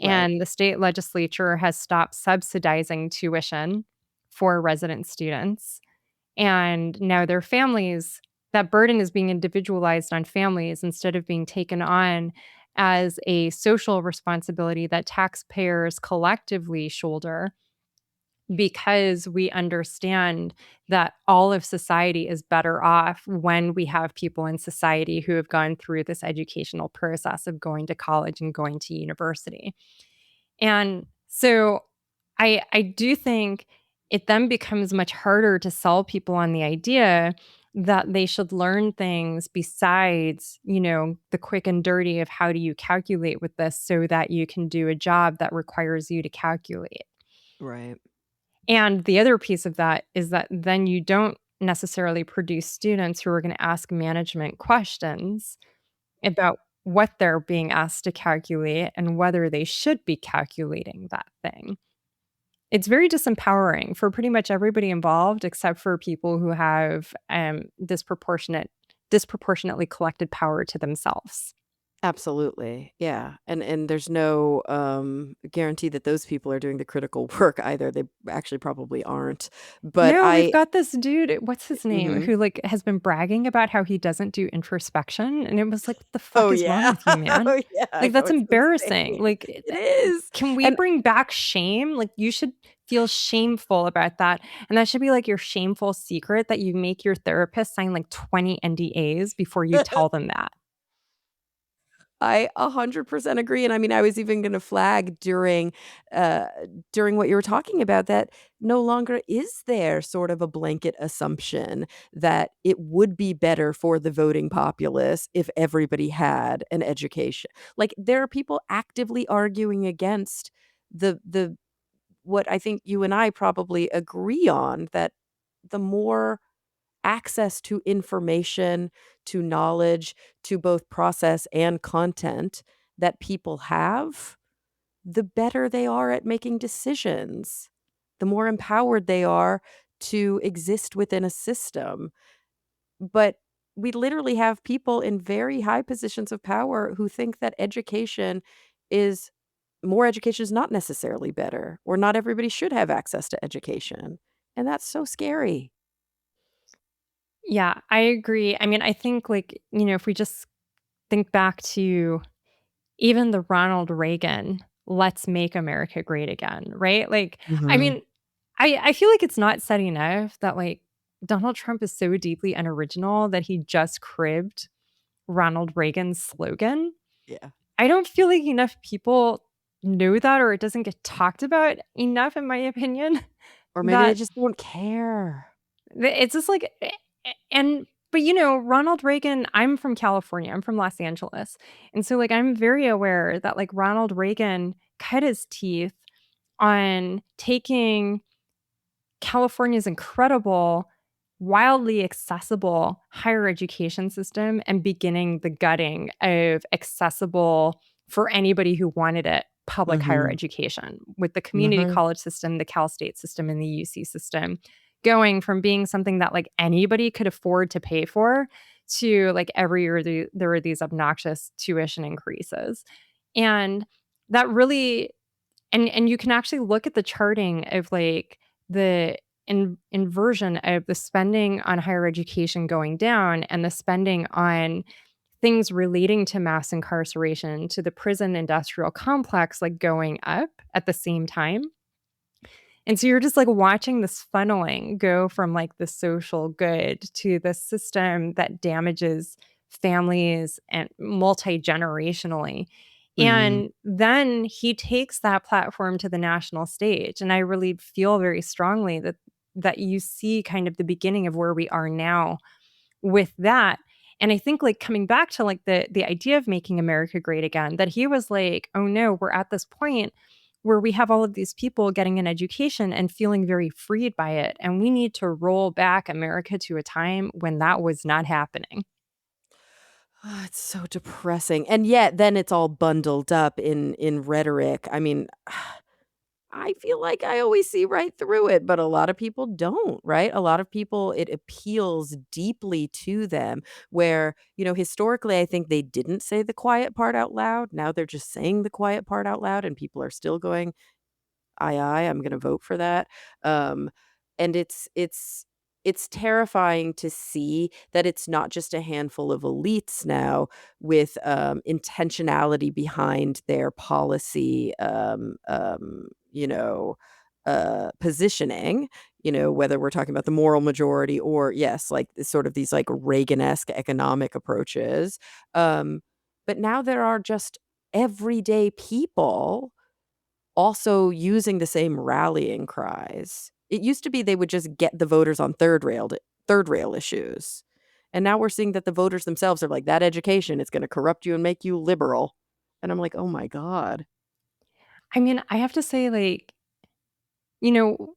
Right. And the state legislature has stopped subsidizing tuition for resident students. And now their families, that burden is being individualized on families instead of being taken on as a social responsibility that taxpayers collectively shoulder because we understand that all of society is better off when we have people in society who have gone through this educational process of going to college and going to university. And so I do think it then becomes much harder to sell people on the idea that they should learn things besides, the quick and dirty of how do you calculate with this so that you can do a job that requires you to calculate. Right. And the other piece of that is that then you don't necessarily produce students who are gonna ask management questions about what they're being asked to calculate and whether they should be calculating that thing. It's very disempowering for pretty much everybody involved except for people who have, disproportionately collected power to themselves. Absolutely. Yeah. And there's no guarantee that those people are doing the critical work either. They actually probably aren't. But No, we've I got this dude, what's his name, Mhm. who, like, has been bragging about how he doesn't do introspection, and it was like, "What the Oh fuck is wrong yeah. with you, man?" Oh yeah, I Like, know that's it's embarrassing, insane. like, It is. can we And bring back shame? Like, you should feel shameful about that, and that should be, like, your shameful secret that you make your therapist sign, like, 20 NDAs before you tell them that. I 100% agree, and I mean, I was even gonna flag uh, during what you were talking about that no longer is there sort of a blanket assumption that it would be better for the voting populace if everybody had an education. Like, there are people actively arguing against the what I think you and I probably agree on, that the more access to information, to knowledge, to both process and content that people have, the better they are at making decisions, the more empowered they are to exist within a system. But we literally have people in very high positions of power who think that is more education is not necessarily better, or not everybody should have access to education. And that's so scary. Yeah, I agree. I mean, I think, like, if we just think back to even the Ronald Reagan, "Let's make America great again," right? Like, I Mhm. mean, I feel like it's not said enough that, like, Donald Trump is so deeply unoriginal that he just cribbed Ronald Reagan's slogan. Yeah. I don't feel like enough people know that, or it doesn't get talked about enough, in my opinion, Or maybe they that just don't care. it's just like and but, Ronald Reagan, I'm from California, I'm from Los Angeles, and so, like, I'm very aware that, like, Ronald Reagan cut his teeth on taking California's incredible, wildly accessible higher education system and beginning the gutting of accessible, for anybody who wanted it, public higher Mhm. education with the community Mhm. college system, the Cal State system, and the UC system, going from being something that, like, anybody could afford to pay for to, like, every year there were these obnoxious tuition increases. And that really and you can actually look at the charting of, like, the inversion of the spending on higher education going down and the spending on things relating to mass incarceration, to the prison industrial complex, like, going up at the same time. And so you're just, like, watching this funneling go from, like, the social good to the system that damages families and multi-generationally. Mhm. And then he takes that platform to the national stage, and I really feel very strongly that you see kind of the beginning of where we are now with that. And I think, like, coming back to, like, the idea of making America great again, that he was like, "Oh, no, we're at this point where we have all of these people getting an education and feeling very freed by it, and we need to roll back America to a time when that was not happening." Ah, it's so depressing, and yet then it's all bundled up in rhetoric. I mean, I feel like I always see right through it, but a lot of people don't, right? A lot of people, it appeals deeply to them where, historically, I think they didn't say the quiet part out loud. Now they're just saying the quiet part out loud, and people are still going, "Aye, aye, I'm gonna vote for that." Um, and it's terrifying to see that it's not just a handful of elites now with, intentionality behind their policy, positioning, whether we're talking about the moral majority or, yes, like, sort of these, like, Reagan-esque economic approaches. Um, but now there are just everyday people also using the same rallying cries. It used to be they would just get the voters on third rail issues. And now we're seeing that the voters themselves are like, "That education is gonna corrupt you and make you liberal." And I'm like, "Oh my god." I mean, I have to say, like, you know,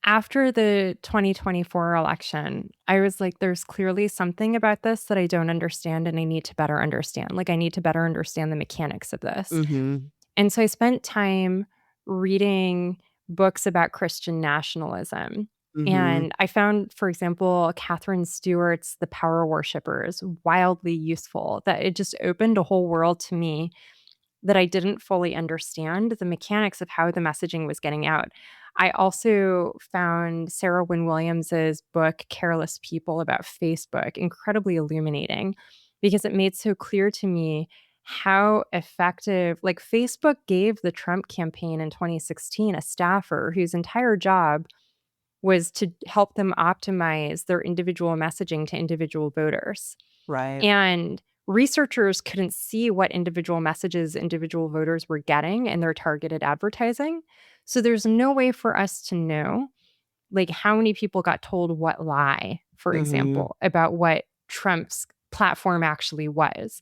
after the 2024 election, I was like, there's clearly something about this that I don't understand and I need to better understand. Like, I need to better understand the mechanics of this. Mhm. And so I spent time reading books about Christian nationalism. Mhm. And I found, for example, Catherine Stewart's The Power Worshippers wildly useful, that it just opened a whole world to me that I didn't fully understand the mechanics of how the messaging was getting out. I also found Sarah Wynne Williams's book, Careless People, about Facebook incredibly illuminating because it made so clear to me how effective, like, Facebook gave the Trump campaign in 2016 a staffer whose entire job was to help them optimize their individual messaging to individual voters. Right. And researchers couldn't see what individual messages individual voters were getting in their targeted advertising. So there's no way for us to know, like, how many people got told what lie, for Mhm. example, about what Trump's platform actually was.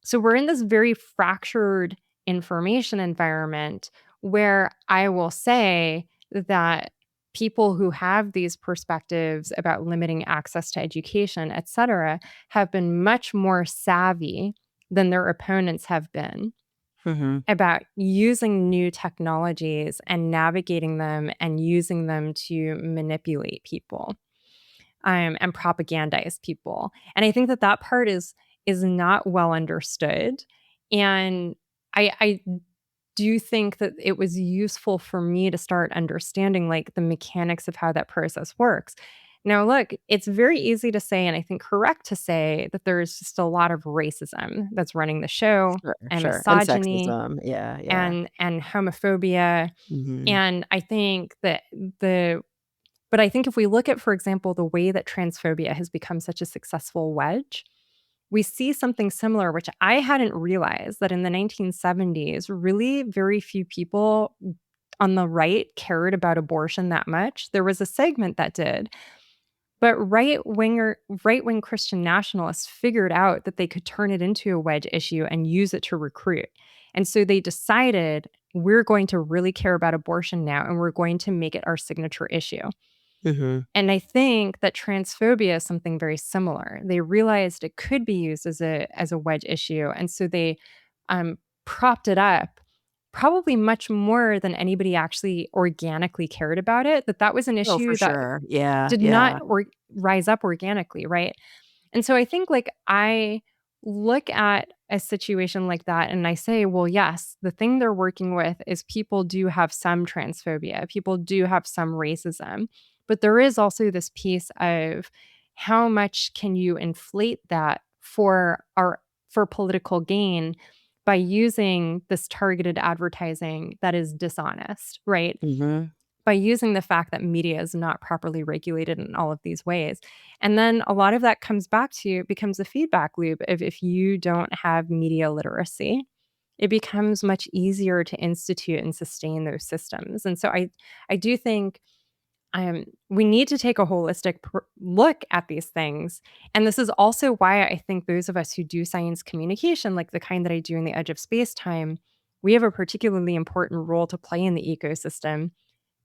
So we're in this very fractured information environment where I will say that people who have these perspectives about limiting access to education, et cetera, have been much more savvy than their opponents have been Mhm. about using new technologies and navigating them and using them to manipulate people, and propagandize people. And I think that that part is not well understood. And I do think that it was useful for me to start understanding, like, the mechanics of how that process works. Now, look, it's very easy to say, and I think correct to say, that there's just a lot of racism that's running the show, Sure, and sure, and misogyny, sexism. Yeah, yeah. and homophobia. Mhm. And I think that the but I think if we look at, for example, the way that transphobia has become such a successful wedge, we see something similar, which I hadn't realized that in the 1970s, really very few people on the right cared about abortion that much. There was a segment that did, but right-wing Christian nationalists figured out that they could turn it into a wedge issue and use it to recruit. And so they decided, we're going to really care about abortion now, and we're going to make it our signature issue. Mhm. And I think that transphobia is something very similar. They realized it could be used as a wedge issue, and so they, propped it up probably much more than anybody actually organically cared about it, that was an Oh, for issue that sure. Yeah, did not yeah. rise up organically, right? And so I think, like, I look at a situation like that and I say, well, yes, the thing they're working with is people do have some transphobia, people do have some racism, but there is also this piece of how much can you inflate that for political gain by using this targeted advertising that is dishonest, right? Mhm. By using the fact that media is not properly regulated in all of these ways. And then a lot of that comes back to becomes a feedback loop of if you don't have media literacy, it becomes much easier to institute and sustain those systems. And so I do think we need to take a holistic look at these things. And this is also why I think those of us who do science communication, like the kind that I do in the edge of space time, we have a particularly important role to play in the ecosystem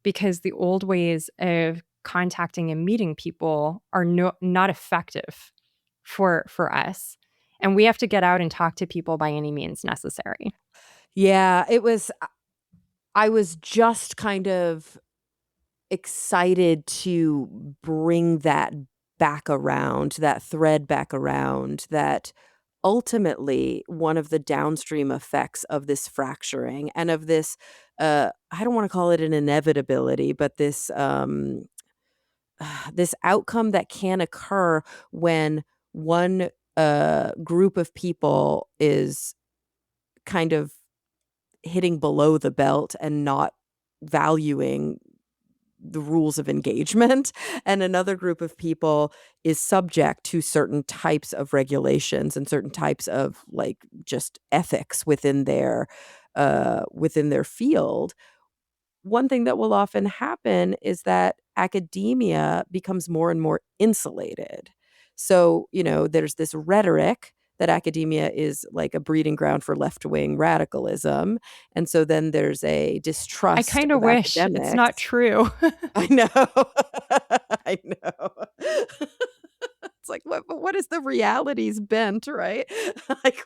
because the old ways of contacting and meeting people are not effective for us. And we have to get out and talk to people by any means necessary. Yeah, it was I was just kind of excited to bring that back around, that thread back around, that ultimately one of the downstream effects of this fracturing and of this, I don't wanna call it an inevitability, but this, this outcome that can occur when one, group of people is kind of hitting below the belt and not valuing the rules of engagement, and another group of people is subject to certain types of regulations and certain types of, like, just ethics within their field. One thing that will often happen is that academia becomes more and more insulated. So, there's this rhetoric that academia is like a breeding ground for left-wing radicalism, and so then there's a I distrust kind of of wish it's not academics. true. I know. I know. It's like, what is the reality's bent, right? Like,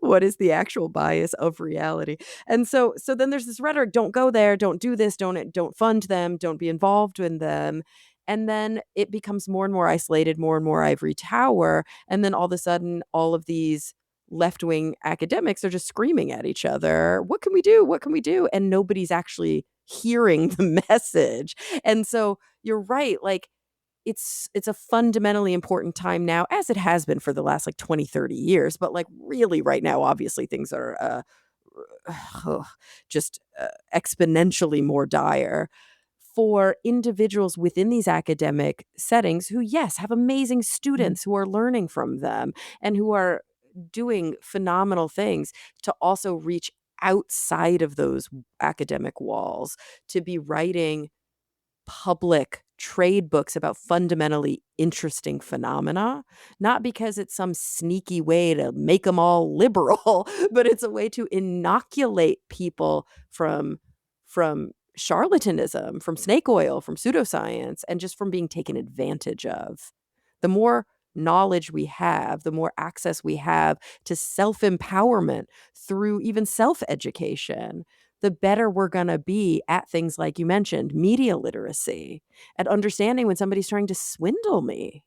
what is the actual bias of reality? And so then there's this rhetoric, "Don't go there, don't do this, don't fund them, don't be involved in them." And then it becomes more and more isolated, more and more ivory tower, and then all of a sudden, all of these left-wing academics are just screaming at each other, "What can we do? What can we do?" And nobody's actually hearing the message. And so you're right, like, it's a fundamentally important time now, as it has been for the last, like, 20, 30 years, but, like, really right now, obviously, things are, just, exponentially more dire for individuals within these academic settings who, yes, have amazing students who are learning from them and who are doing phenomenal things to also reach outside of those academic walls, to be writing public trade books about fundamentally interesting phenomena, not because it's some sneaky way to make them all liberal, but it's a way to inoculate people from charlatanism, from snake oil, from pseudoscience, and just from being taken advantage of. The more knowledge we have, the more access we have to self-empowerment through even self-education, the better we're gonna be at things like you mentioned, media literacy, at understanding when somebody's trying to swindle me.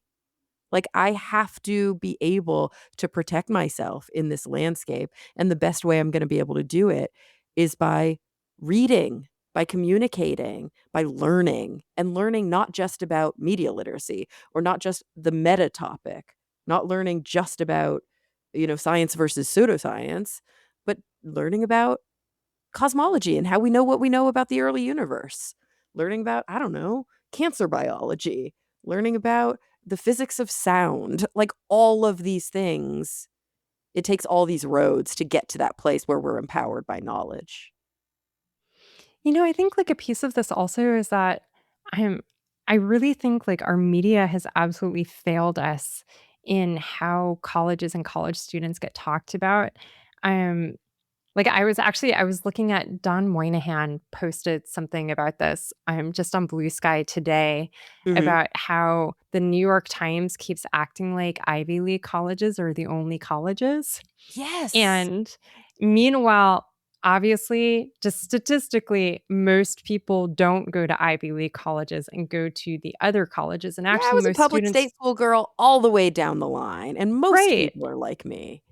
Like, I have to be able to protect myself in this landscape, and the best way I'm gonna be able to do it is by reading. by communicating, by learning, and learning not just about media literacy or not just the meta topic, not learning just about, science versus pseudoscience, but learning about cosmology and how we know what we know about the early universe, learning about, I don't know, cancer biology, learning about the physics of sound, like all of these things. It takes all these roads to get to that place where we're empowered by knowledge. I think like a piece of this also is that I'm I really think like our media has absolutely failed us in how colleges and college students get talked about. Um like I was looking at Don Moynihan posted something about this just on Blue Sky today Mhm. about how the New York Times keeps acting like Ivy League colleges are the only colleges. Yes. And meanwhile, obviously, just statistically, most people don't go to Ivy League colleges and go to the other colleges. And Yeah, I actually, was a most public students, state school girl all the way down the line, and most right. people are like me.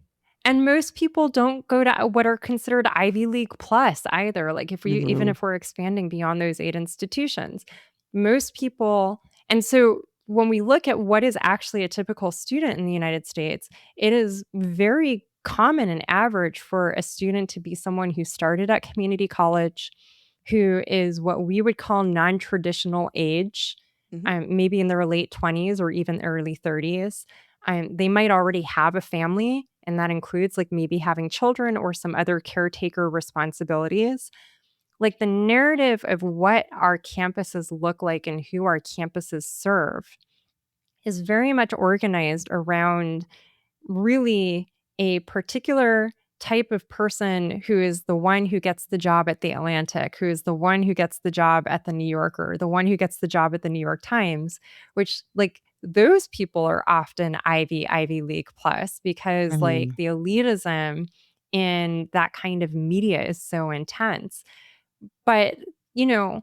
And most people don't go to what are considered Ivy League plus either. Like even Mhm. if we're expanding beyond those 8 institutions, most people and so when we look at what is actually a typical student in the United States, it is very common and average for a student to be someone who started at community college, who is what we would call non-traditional age, Mhm. maybe in their late 20s or even early 30s. They might already have a family, and that includes like maybe having children or some other caretaker responsibilities. Like the narrative of what our campuses look like and who our campuses serve is very much organized around really a particular type of person who is the one who gets the job at the Atlantic, who is the one who gets the job at the New Yorker, the one who gets the job at the New York Times, which like those people are often Ivy League plus because like Mhm. the elitism in that kind of media is so intense. But, you know,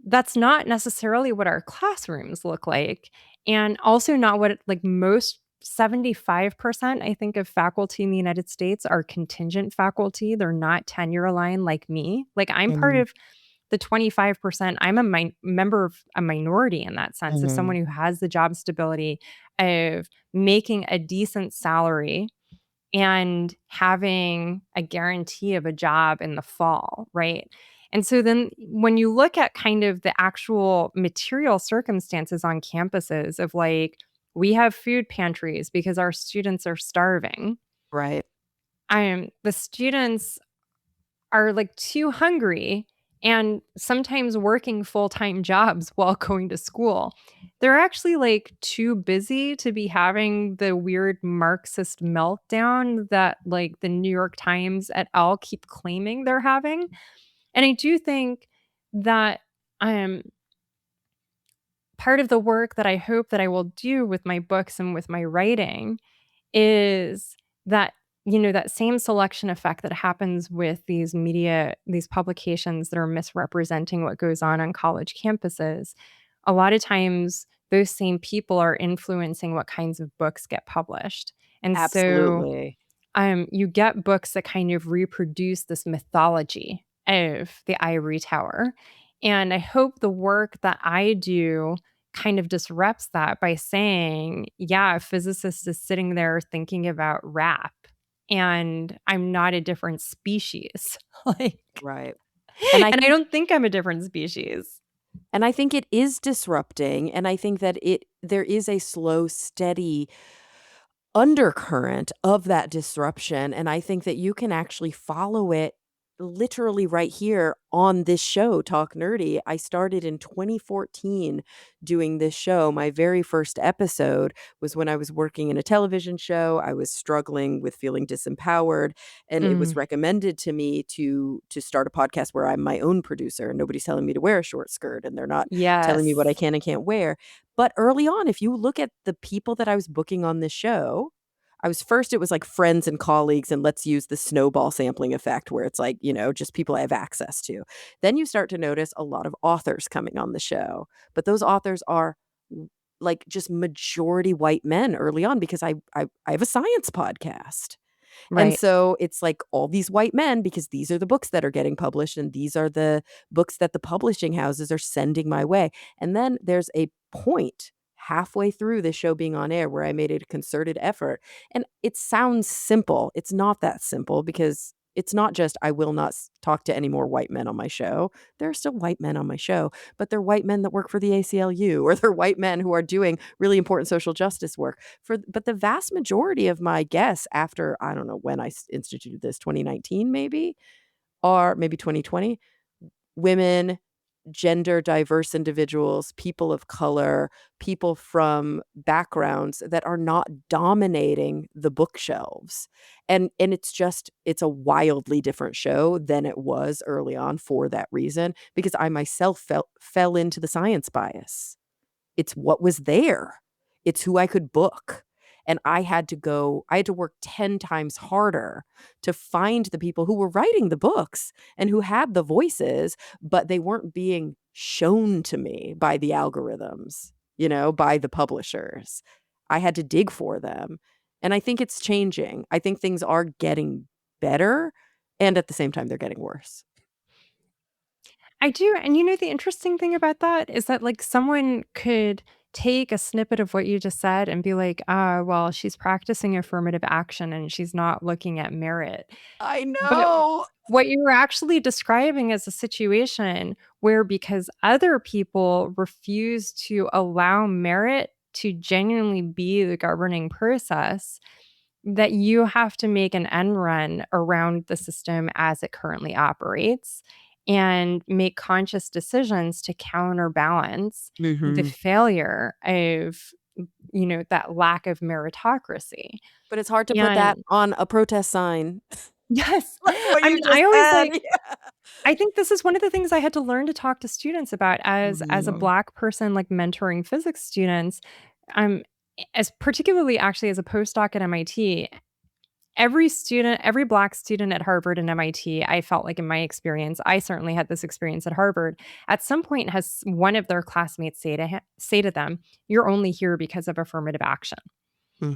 that's not necessarily what our classrooms look like, and also not what like most 75%, I think, of faculty in the United States are contingent faculty. They're not tenure line like me. Like, I'm part Mhm. of the 25%. I'm a member of a minority in that sense of someone Mhm. who has the job stability of making a decent salary and having a guarantee of a job in the fall, right? And so then when you look at kind of the actual material circumstances on campuses of like, we have food pantries because our students are starving. Right. The students are like too hungry and sometimes working full-time jobs while going to school. They're actually like too busy to be having the weird Marxist meltdown that like the New York Times et al. Keep claiming they're having. And I do think that um part of the work that I hope that I will do with my books and with my writing is that, that same selection effect that happens with these media, these publications that are misrepresenting what goes on college campuses. A lot of times, those same people are influencing what kinds of books get published. And so Absolutely. you get books that kind of reproduce this mythology of the ivory tower. And I hope the work that I do kind of disrupts that by saying, yeah, a physicist is sitting there thinking about rap, and I'm not a different species. like, Right. And I and I think don't think I'm a different species. and I think it is disrupting, and I think that there is a slow, steady undercurrent of that disruption, and I think that you can actually follow it literally right here on this show, Talk Nerdy. I started in 2014 doing this show. My very first episode was when I was working in a television show. I was struggling with feeling disempowered, and it was Mm, recommended to me to start a podcast where I'm my own producer and nobody's telling me to wear a short skirt and they're not telling me what I yes. can and can't wear. But early on, if you look at the people that I was booking on this show, it was like friends and colleagues, and let's use the snowball sampling effect where it's like, just people I have access to. Then you start to notice a lot of authors coming on the show, but those authors are like just majority white men early on because I have a science podcast. And Right. so it's like all these white men, because these are the books that are getting published and these are the books that the publishing houses are sending my way. And then there's a point halfway through the show being on air where I made a concerted effort. And it sounds simple. It's not that simple, because it's not just I will not talk to any more white men on my show. There are still white men on my show, but they're white men that work for the ACLU, or they're white men who are doing really important social justice work. But the vast majority of my guests after, I don't know when instituted this, 2019 maybe, or maybe 2020, women, gender diverse individuals, people of color, people from backgrounds that are not dominating the bookshelves. And it's a wildly different show than it was early on for that reason, because I myself fell into the science bias. It's what was there. It's who I could book. And I had to work 10 times harder to find the people who were writing the books and who had the voices, but they weren't being shown to me by the algorithms, by the publishers. I had to dig for them. And I think it's changing. I think things are getting better, and at the same time they're getting worse. I do, and the interesting thing about that is that, like, someone could take a snippet of what you just said and be like, "Ah, well, she's practicing affirmative action and she's not looking at merit." I But know. what you were actually describing is a situation where because other people refuse to allow merit to genuinely be the governing process, that you have to make an end run around the system as it currently operates and make conscious decisions to counterbalance the Mhm. failure of, that lack of meritocracy. But it's hard to put that And on a protest sign. yes, Like what I you mean, just I always said. like Yeah. I think this is one of the things I had to learn to talk to students about as a Mhm. Black person, like, mentoring physics students, um, as particularly actually as a postdoc at MIT. Every Black student at Harvard and MIT, I felt like in my experience, I certainly had this experience at Harvard, at some point has one of their classmates say to them, "You're only here because of affirmative action."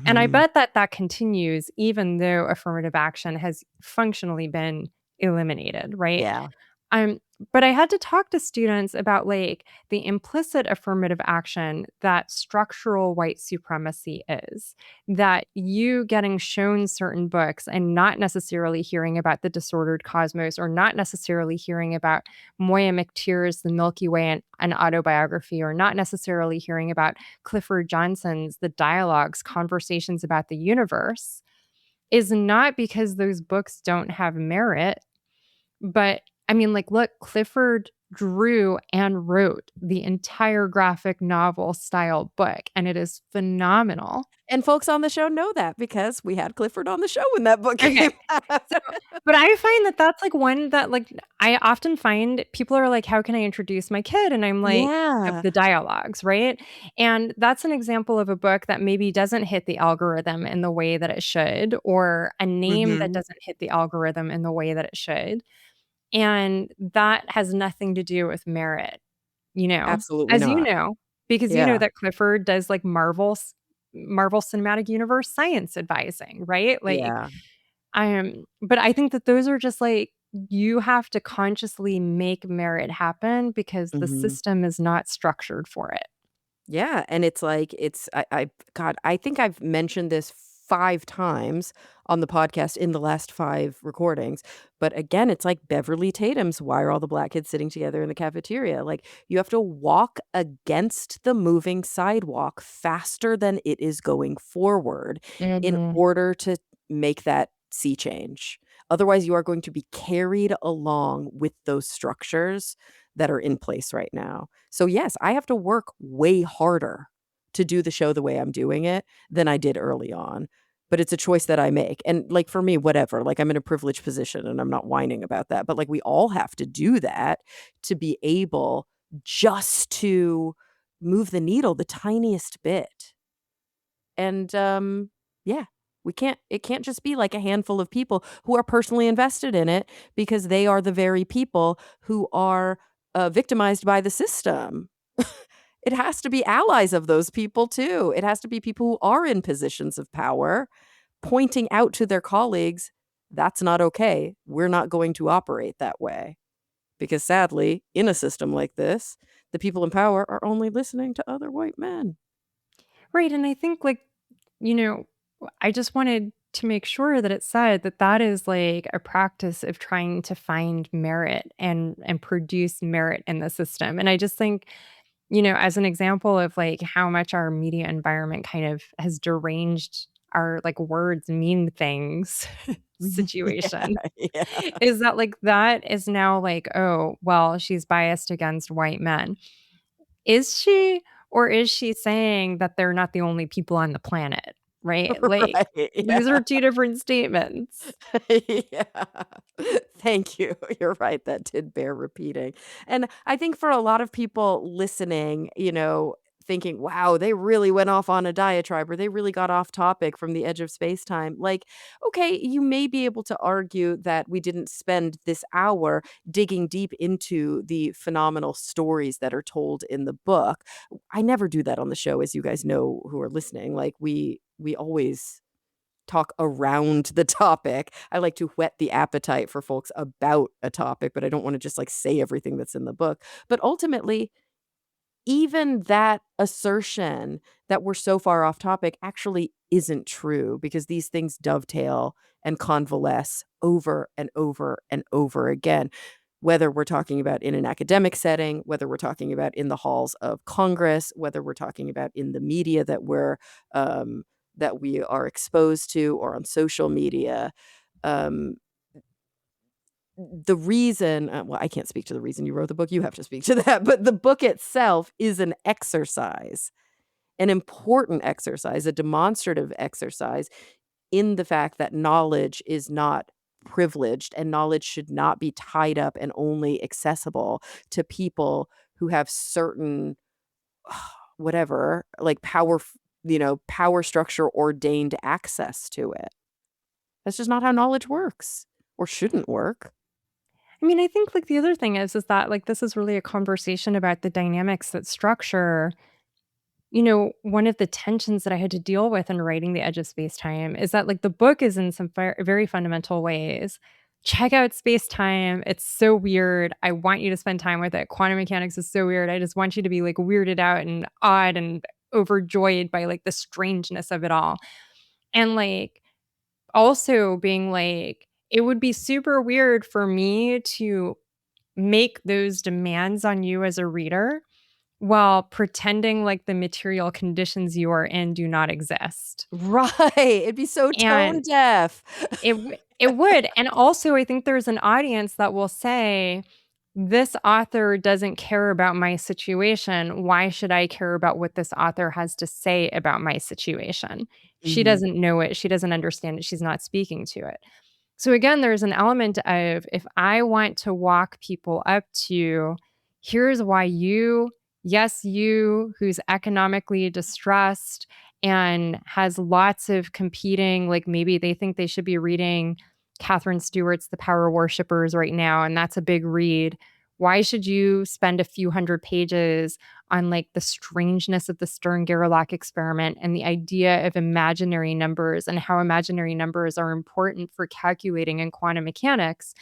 And I Mhm. bet that that continues even though affirmative action has functionally been eliminated, right? Yeah. Um, but I had to talk to students about, like, the implicit affirmative action that structural white supremacy is. That you getting shown certain books and not necessarily hearing about the disordered cosmos or not necessarily hearing about Moya McTeer's The Milky Way, an autobiography, or not necessarily hearing about Clifford Johnson's The Dialogues, Conversations about the Universe, is not because those books don't have merit, but, I mean, like, look, Clifford drew and wrote the entire graphic novel style book, and it is phenomenal. And folks on the show know that because we had Clifford on the show when that book Okay. came out. So but I find that that's, like, one that, like, I often find people are like, "How can I introduce my kid?" And I'm like, "Of Yeah. the dialogues," right? And that's an example of a book that maybe doesn't hit the algorithm in the way that it should, or a name that Mhm. doesn't hit the algorithm in the way that it should. And that has nothing to do with merit, Absolutely as you not. know, because you know Yeah. that Clifford does, like, Marvel Cinematic Universe science advising, right? Like, Yeah. but I think that those are just, like, you have to consciously make merit happen because the Mhm. system is not structured for it. Yeah, and it's like I God, I think I've mentioned this 5 times on the podcast in the last 5 recordings, but again, it's like Beverly Tatum's "Why Are All the Black Kids Sitting Together in the Cafeteria?" Like, you have to walk against the moving sidewalk faster than it is going forward in Mhm. order to make that sea change. Otherwise, you are going to be carried along with those structures that are in place right now. So, yes, I have to work way harder to do the show the way I'm doing it than I did early on, but it's a choice that I make, and, like, for me, whatever, like, I'm in a privileged position, and I'm not whining about that, but, like, we all have to do that to be able just to move the needle the tiniest bit, and, yeah, it can't just be, like, a handful of people who are personally invested in it because they are the very people who are, victimized by the system. It has to be allies of those people too. It has to be people who are in positions of power, pointing out to their colleagues, that's not okay. We're not going to operate that way. Because sadly, in a system like this, the people in power are only listening to other white men. Right, and I think, like, you know, I just wanted to make sure that it said that that is, like, a practice of trying to find merit and produce merit in the system, and I just think, as an example of, like, how much our media environment kind of has deranged our, like, words mean things Yeah, situation, yeah. is that, like, that is now like, "Oh, well, she's biased against white men." Is she, or is she saying that they're not the only people on the planet, right? Like, Right, these yeah. are 2 different statements. Yeah. Thank you. You're right, that did bear repeating. And I think for a lot of people listening, thinking, "Wow, they really went off on a diatribe, or they really got off topic from the edge of space-time." Like, okay, you may be able to argue that we didn't spend this hour digging deep into the phenomenal stories that are told in the book. I never do that on the show, as you guys know who are listening. Like, we always talk around the topic. I like to whet the appetite for folks about a topic, but I don't wanna just, like, say everything that's in the book. But ultimately, even that assertion that we're so far off topic actually isn't true, because these things dovetail and convalesce over and over and over again, whether we're talking about in an academic setting, whether we're talking about in the halls of Congress, whether we're talking about in the media um, that we are exposed to, or on social media. Um, the reason well, I can't speak to the reason you wrote the book, you have to speak to that, but the book itself is an exercise, an important exercise, a demonstrative exercise in the fact that knowledge is not privileged, and knowledge should not be tied up and only accessible to people who have certain whatever, like power structure ordained access to it. That's just not how knowledge works, or shouldn't work. I mean, I think, like, the other thing is that, like, this is really a conversation about the dynamics that structure. One of the tensions that I had to deal with in writing The Edge of Space-Time is that, like, the book is in some very fundamental ways. Check out Space-Time, it's so weird, I want you to spend time with it. Quantum mechanics is so weird, I just want you to be, like, weirded out and awed and overjoyed by, like, the strangeness of it all. And, like, also being like, it would be super weird for me to make those demands on you as a reader while pretending like the material conditions you are in do not exist. Right, it'd be so tone And deaf. it would, and also I think there's an audience that will say, "This author doesn't care about my situation. Why should I care about what this author has to say about my situation? She Mhm. doesn't know it. She doesn't understand it. She's not speaking to it." So again, there's an element of, if I want to walk people up to, here's why you, yes, you who's economically distressed and has lots of competing, like, maybe they think they should be reading Catherine Stewart's The Power Worshippers right now, and that's a big read. Why should you spend a few hundred pages on, like, the strangeness of the Stern-Gerlach experiment and the idea of imaginary numbers and how imaginary numbers are important for calculating in quantum mechanics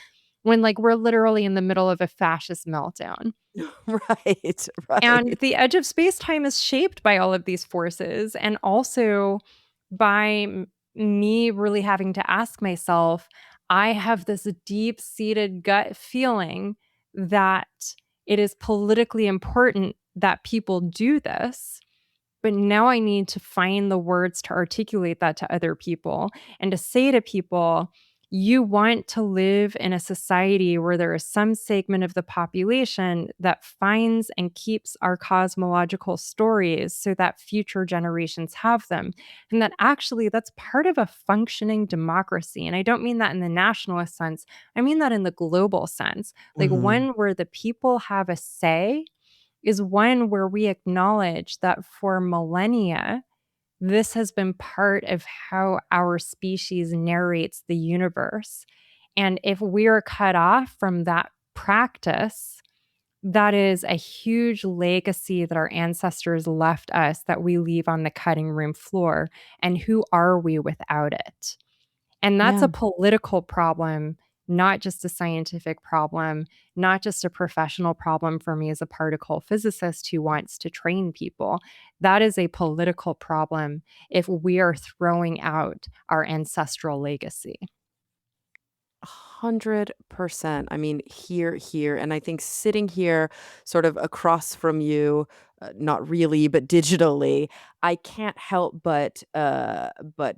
when, like, we're literally in the middle of a fascist meltdown? Right, And right. the edge of space-time is shaped by all of these forces, and also by me really having to ask myself, I have this deep-seated gut feeling that it is politically important that people do this, but now I need to find the words to articulate that to other people and to say to people, you want to live in a society where there is some segment of the population that finds and keeps our cosmological stories so that future generations have them. And that actually that's part of a functioning democracy. And I don't mean that in the nationalist sense, I mean that in the global sense. Like Mhm. one where the people have a say is one where we acknowledge that for millennia, this has been part of how our species narrates the universe. And if we're cut off from that practice, that is a huge legacy that our ancestors left us that we leave on the cutting room floor. And who are we without it? And that's Yeah. a political problem, not just a scientific problem, not just a professional problem for me as a particle physicist who wants to train people. That is a political problem if we are throwing out our ancestral legacy. 100%. I mean, here. And I think sitting here, sort of across from you, not really, but digitally, I can't help but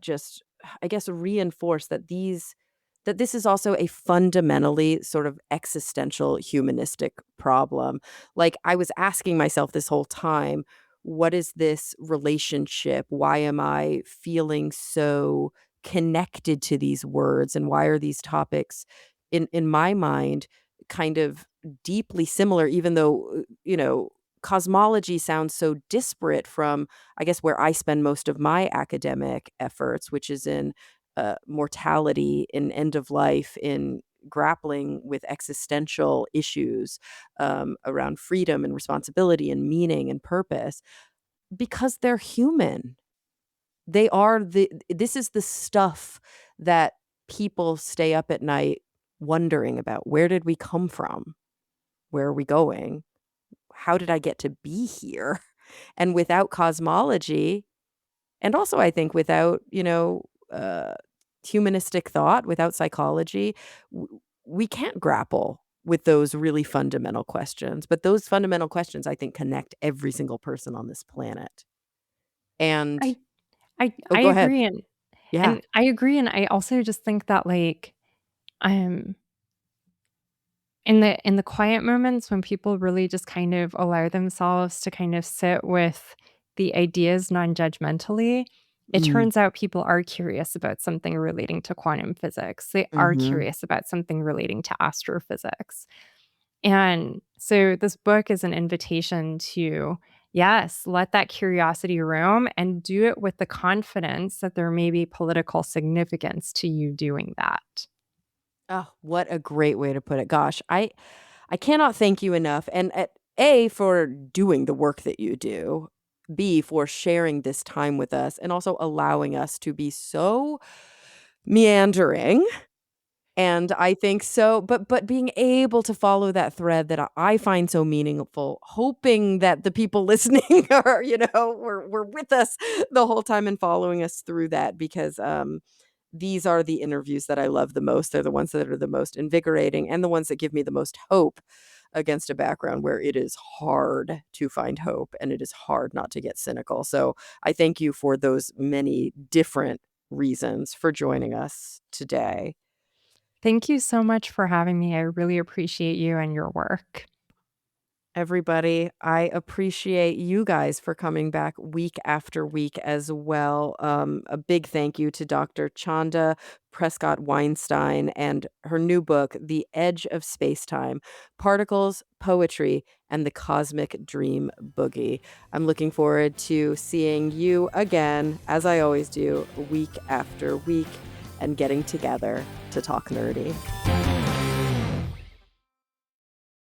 just, I guess, reinforce that this is also a fundamentally sort of existential humanistic problem. Like, I was asking myself this whole time, what is this relationship? Why am I feeling so connected to these words, and why are these topics in my mind kind of deeply similar, even though cosmology sounds so disparate from, I guess, where I spend most of my academic efforts, which is in mortality, in end of life, in grappling with existential issues around freedom and responsibility and meaning and purpose, because they're human. They are this is the stuff that people stay up at night wondering about. Where did we come from? Where are we going? How did I get to be here? And without cosmology, and also I think without, humanistic thought, without psychology, we can't grapple with those really fundamental questions. But those fundamental questions, I think, connect every single person on this planet. And I I oh, I go ahead. agree, Yeah. and I agree, and I also just think that, like, um, in the quiet moments when people really just kind of allow themselves to kind of sit with the ideas non-judgmentally, it Mm. turns out people are curious about something relating to quantum physics. They are Mhm. curious about something relating to astrophysics. And so this book is an invitation to, yes, let that curiosity roam and do it with the confidence that there may be political significance to you doing that. Oh, what a great way to put it. Gosh, I cannot thank you enough, and at A, for doing the work that you do, B, for sharing this time with us, and also allowing us to be so meandering. And I think so, but being able to follow that thread that I find so meaningful, hoping that the people listening are, were with us the whole time and following us through that, because these are the interviews that I love the most. They're the ones that are the most invigorating and the ones that give me the most hope against a background where it is hard to find hope and it is hard not to get cynical. So I thank you for those many different reasons for joining us today. Thank you so much for having me. I really appreciate you and your work. Everybody, I appreciate you guys for coming back week after week as well. A big thank you to Dr. Chanda Prescod-Weinstein and her new book, The Edge of Spacetime: Particles, Poetry, and the Cosmic Dream Boogie. I'm looking forward to seeing you again, as I always do, week after week, and getting together to talk nerdy.